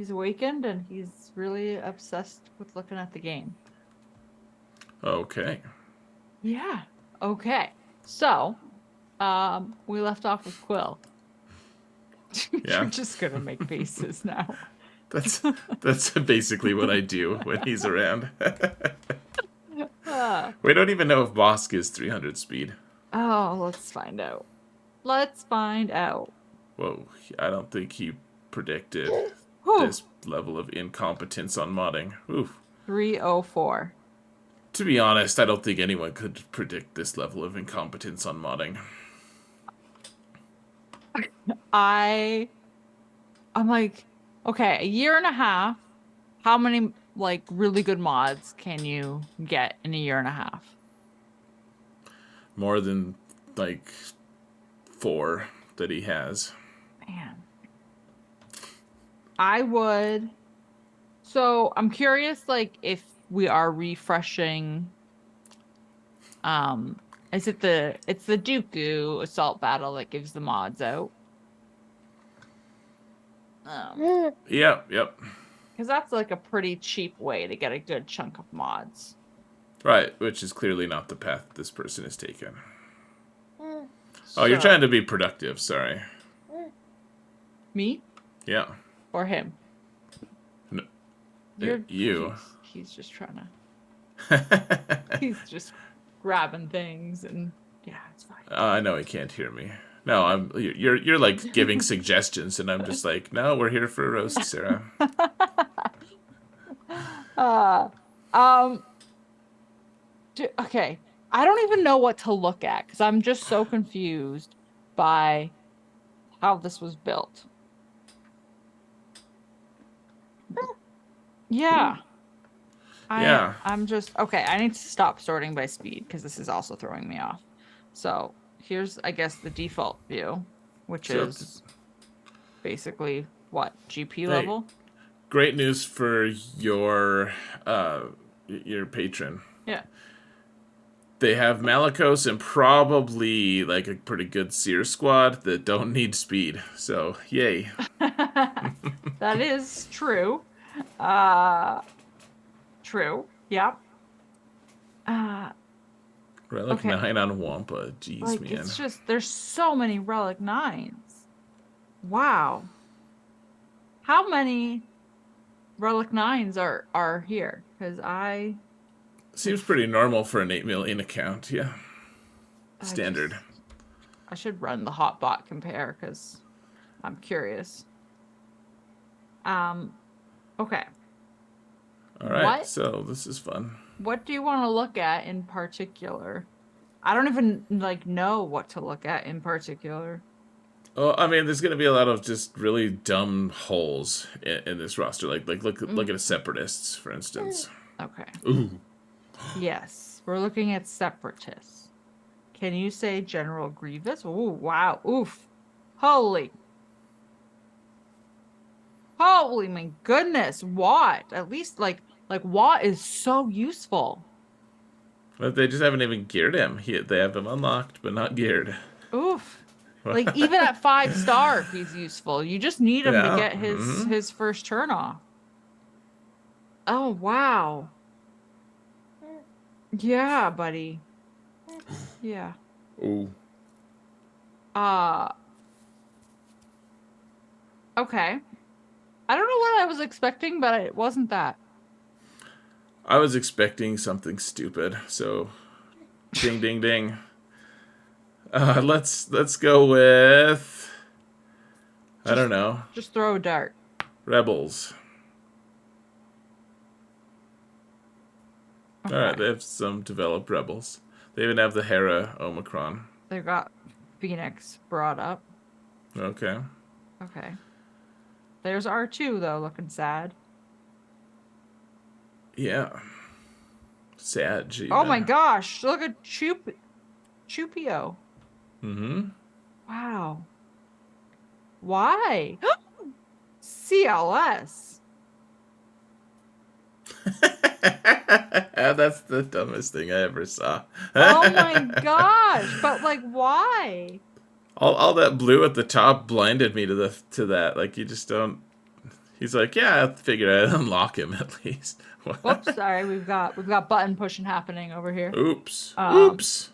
[SPEAKER 1] awakened and he's really obsessed with looking at the game.
[SPEAKER 2] Okay.
[SPEAKER 1] Yeah. Okay. So, we left off with Quill.
[SPEAKER 2] Yeah.
[SPEAKER 1] You're just gonna make faces now.
[SPEAKER 2] That's basically what I do when he's around.
[SPEAKER 1] Ah.
[SPEAKER 2] We don't even know if Bosk is 300 speed.
[SPEAKER 1] Oh, let's find out. Let's find out.
[SPEAKER 2] Whoa, I don't think he predicted
[SPEAKER 1] Whew.
[SPEAKER 2] this level of incompetence on modding. Oof.
[SPEAKER 1] 304.
[SPEAKER 2] To be honest, I don't think anyone could predict this level of incompetence on modding.
[SPEAKER 1] I'm like, okay, a year and a half. How many like really good mods can you get in a year and a half?
[SPEAKER 2] More than, like, 4 that he has.
[SPEAKER 1] Man. I would. So I'm curious, like, if we are refreshing, um, is it it's the Dooku assault battle that gives the mods out?
[SPEAKER 2] Yep, yep.
[SPEAKER 1] Because that's like a pretty cheap way to get a good chunk of mods.
[SPEAKER 2] Right, which is clearly not the path this person has taken. Oh, you're
[SPEAKER 1] So,
[SPEAKER 2] trying to be productive, sorry.
[SPEAKER 1] me
[SPEAKER 2] Yeah.
[SPEAKER 1] or him?
[SPEAKER 2] No,
[SPEAKER 1] You're
[SPEAKER 2] you.
[SPEAKER 1] he's just trying to he's just grabbing things and yeah, it's fine.
[SPEAKER 2] I know he can't hear me. No, you're like giving suggestions, and I'm just like, no, we're here for a roast, Sarah.
[SPEAKER 1] uh um okay. I don't even know what to look at because I'm just so confused by how this was built. Yeah.
[SPEAKER 2] Yeah.
[SPEAKER 1] I'm just okay. I need to stop sorting by speed because this is also throwing me off. So here's, I guess, the default view, which
[SPEAKER 2] So,
[SPEAKER 1] is basically what GP
[SPEAKER 2] hey,
[SPEAKER 1] level.
[SPEAKER 2] great news for your patron.
[SPEAKER 1] Yeah.
[SPEAKER 2] They have Malicos and probably like a pretty good Seer squad that don't need speed. So yay.
[SPEAKER 1] That is true. Uh, true. Yeah. Uh,
[SPEAKER 2] Relic
[SPEAKER 1] okay.
[SPEAKER 2] 9 on Wampa. Jeez,
[SPEAKER 1] Like
[SPEAKER 2] man.
[SPEAKER 1] it's just there's so many Relic 9s. Wow. How many Relic 9s are here? Because
[SPEAKER 2] Seems pretty normal for an 8 million account. Yeah.
[SPEAKER 1] I
[SPEAKER 2] Standard.
[SPEAKER 1] just I should run the hotbot compare because I'm curious. Um, okay.
[SPEAKER 2] All right.
[SPEAKER 1] What
[SPEAKER 2] So this is fun.
[SPEAKER 1] what do you want to look at in particular? I don't even like know what to look at in particular.
[SPEAKER 2] Well, I mean, there's going to be a lot of just really dumb holes in this roster. Like look
[SPEAKER 1] Mm,
[SPEAKER 2] at a separatists, for instance.
[SPEAKER 1] okay.
[SPEAKER 2] Ooh.
[SPEAKER 1] Yes, we're looking at separatists. Can you say General Grievous? Oh, wow. Oof. Holy. Holy my goodness. What? At least like Watt is so useful.
[SPEAKER 2] But they just haven't even geared him. They have him unlocked, but not geared.
[SPEAKER 1] Oof. Like even at 5-star, he's useful. You just need him to
[SPEAKER 2] Yeah.
[SPEAKER 1] get his first turn off. Oh wow. Yeah, buddy. Yeah.
[SPEAKER 2] Ooh.
[SPEAKER 1] Uh okay. I don't know what I was expecting, but it wasn't that.
[SPEAKER 2] I was expecting something stupid. So, ding, ding, ding. Let's go with I
[SPEAKER 1] Just
[SPEAKER 2] don't know,
[SPEAKER 1] just throw a dart.
[SPEAKER 2] rebels. All right,
[SPEAKER 1] Okay.
[SPEAKER 2] they have some developed rebels. They even have the Hera Omicron.
[SPEAKER 1] They got Phoenix brought up.
[SPEAKER 2] Okay.
[SPEAKER 1] Okay. There's R2 though, looking sad.
[SPEAKER 2] Yeah. Sad, gee,
[SPEAKER 1] Oh my
[SPEAKER 2] man.
[SPEAKER 1] gosh, look at Chupio.
[SPEAKER 2] Mm-hmm.
[SPEAKER 1] Wow. Why? CLS.
[SPEAKER 2] That's the dumbest thing I ever saw.
[SPEAKER 1] Oh my gosh, but like why?
[SPEAKER 2] All that blue at the top blinded me to that. Like you just don't. He's like, yeah, I figured I'd unlock him at least.
[SPEAKER 1] Whoops, sorry, we've got button pushing happening over here.
[SPEAKER 2] Oops.
[SPEAKER 1] Um
[SPEAKER 2] Oops.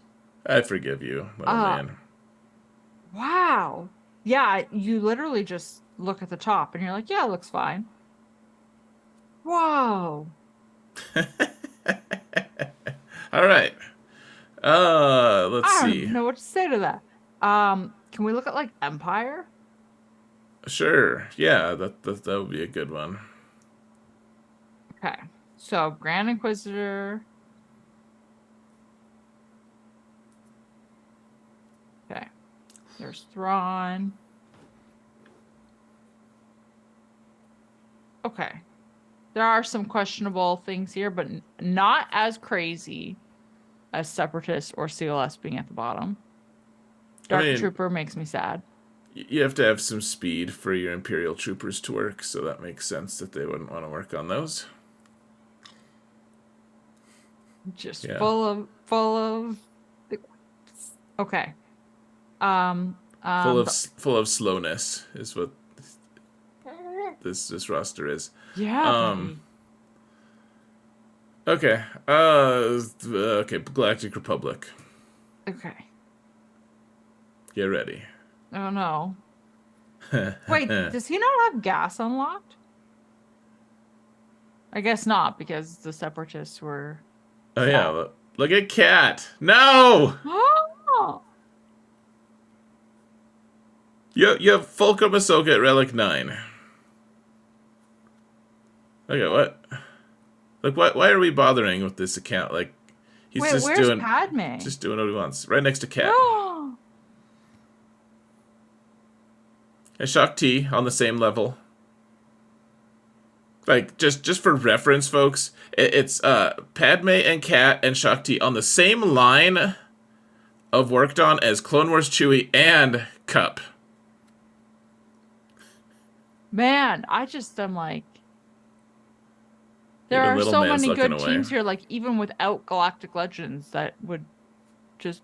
[SPEAKER 2] I forgive you, little
[SPEAKER 1] uh
[SPEAKER 2] man.
[SPEAKER 1] wow. Yeah, you literally just look at the top and you're like, yeah, it looks fine. Whoa.
[SPEAKER 2] All right. Let's
[SPEAKER 1] I don't even
[SPEAKER 2] see.
[SPEAKER 1] know what to say to that. Can we look at like Empire?
[SPEAKER 2] Sure. Yeah, that would be a good one.
[SPEAKER 1] Okay. So Grand Inquisitor. Okay. There's Thrawn. Okay. There are some questionable things here, but not as crazy as Separatist or CLS being at the bottom.
[SPEAKER 2] I
[SPEAKER 1] Dark
[SPEAKER 2] mean,
[SPEAKER 1] Trooper makes me sad.
[SPEAKER 2] you have to have some speed for your Imperial troopers to work, so that makes sense that they wouldn't want to work on those.
[SPEAKER 1] Just
[SPEAKER 2] Yeah.
[SPEAKER 1] full of. Okay.
[SPEAKER 2] Full of
[SPEAKER 1] The,
[SPEAKER 2] full of slowness is what this roster is.
[SPEAKER 1] yeah,
[SPEAKER 2] Um
[SPEAKER 1] buddy.
[SPEAKER 2] okay. Okay, Galactic Republic.
[SPEAKER 1] Okay.
[SPEAKER 2] Get ready.
[SPEAKER 1] Oh no. Wait,
[SPEAKER 2] Oh
[SPEAKER 1] does he not have gas unlocked? I guess not because the separatists were
[SPEAKER 2] yeah,
[SPEAKER 1] set.
[SPEAKER 2] look at Cat. No!
[SPEAKER 1] Oh,
[SPEAKER 2] You have Fulcrum Ahsoka at Relic 9. Okay, what? Like, why are we bothering with this account? Like, he's
[SPEAKER 1] wait, where's Padme?
[SPEAKER 2] just doing what he wants. Right next to Cat.
[SPEAKER 1] Oh,
[SPEAKER 2] And Shock T on the same level. Like, just for reference, folks, it's Padme and Cat and Shock T on the same line of worked on as Clone Wars Chewie and Cup.
[SPEAKER 1] man, I just am like, there
[SPEAKER 2] Even
[SPEAKER 1] are
[SPEAKER 2] little
[SPEAKER 1] so
[SPEAKER 2] man's
[SPEAKER 1] many
[SPEAKER 2] looking
[SPEAKER 1] good
[SPEAKER 2] away.
[SPEAKER 1] teams here, like even without Galactic Legends that would just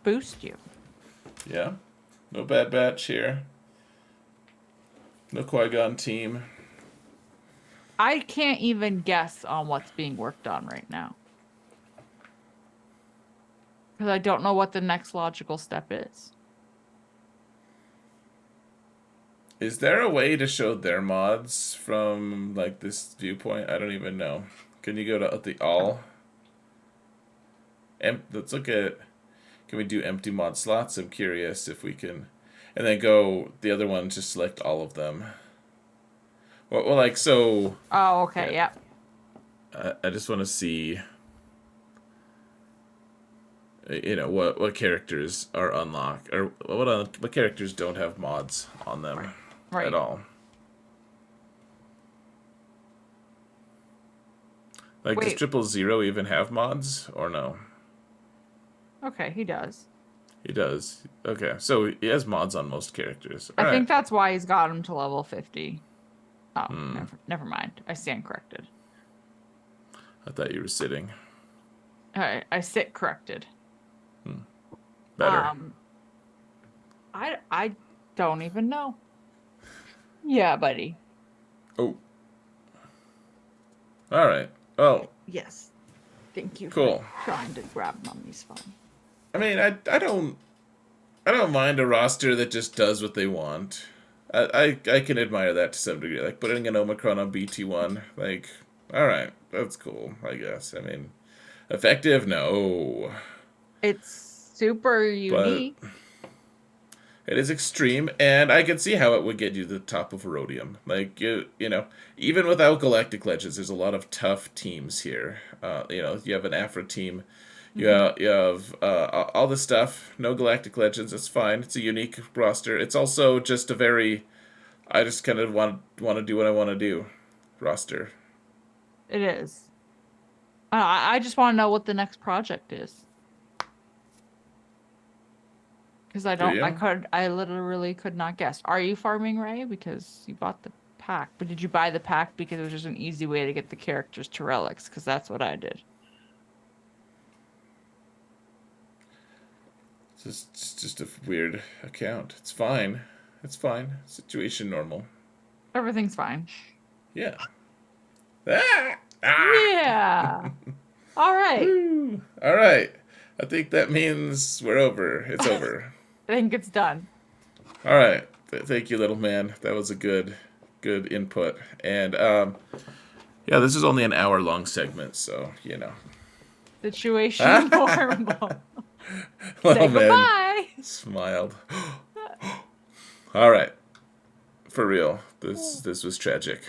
[SPEAKER 1] boost you.
[SPEAKER 2] Yeah. No Bad Batch here. No Qui-Gon team.
[SPEAKER 1] I can't even guess on what's being worked on right now. Because I don't know what the next logical step is.
[SPEAKER 2] Is there a way to show their mods from, like, this viewpoint? I don't even know. Can you go to the all? Let's look at... Can we do empty mod slots? I'm curious if we can... And then go... The other one, just select all of them. Well like, so...
[SPEAKER 1] Oh, okay,
[SPEAKER 2] Yeah.
[SPEAKER 1] yep.
[SPEAKER 2] I just want to see... You know, what characters are unlocked. Or what characters don't have mods on them
[SPEAKER 1] Right.
[SPEAKER 2] at all. Like, does
[SPEAKER 1] Wait.
[SPEAKER 2] 000 even have mods, or no?
[SPEAKER 1] Okay, he does.
[SPEAKER 2] He does. Okay, so he has mods on most characters.
[SPEAKER 1] I
[SPEAKER 2] All right.
[SPEAKER 1] think that's why he's got him to level 50. Oh,
[SPEAKER 2] Hmm.
[SPEAKER 1] never mind. I stand corrected.
[SPEAKER 2] I thought you were sitting.
[SPEAKER 1] I sit corrected.
[SPEAKER 2] Better.
[SPEAKER 1] I don't even know. Yeah, buddy.
[SPEAKER 2] Oh. All right. Oh,
[SPEAKER 1] Yes. Thank you
[SPEAKER 2] cool.
[SPEAKER 1] for trying to grab Mummy's phone.
[SPEAKER 2] I mean, I don't mind a roster that just does what they want. I can admire that to some degree. Like putting an Omicron on BT1. Like, all right, that's cool. I guess. I mean, effective? No,
[SPEAKER 1] It's super
[SPEAKER 2] but
[SPEAKER 1] unique.
[SPEAKER 2] it is extreme, and I can see how it would get you to the top of Rhodium. Like, you know, even without Galactic Legends, there's a lot of tough teams here. You know, you have an Afro team, you have all this stuff. No Galactic Legends, that's fine. It's a unique roster. It's also just a very, I just kind of want to do what I want to do roster.
[SPEAKER 1] It is. I just want to know what the next project is. Because
[SPEAKER 2] Do you?
[SPEAKER 1] I literally could not guess. Are you farming Ray? Because you bought the pack. But did you buy the pack because it was just an easy way to get the characters to relics? Because that's what I did.
[SPEAKER 2] It's just a weird account. It's fine. It's fine. Situation normal.
[SPEAKER 1] Everything's fine.
[SPEAKER 2] Yeah. Ah! Ah!
[SPEAKER 1] Yeah. All right.
[SPEAKER 2] Woo. All right. I think that means we're over. It's over.
[SPEAKER 1] I think it's done.
[SPEAKER 2] All right. Thank you, little man. That was a good input. And yeah, this is only an hour-long segment, so you know.
[SPEAKER 1] Situation normal.
[SPEAKER 2] Little
[SPEAKER 1] Say
[SPEAKER 2] man
[SPEAKER 1] goodbye.
[SPEAKER 2] smiled. All right. For real. This was tragic.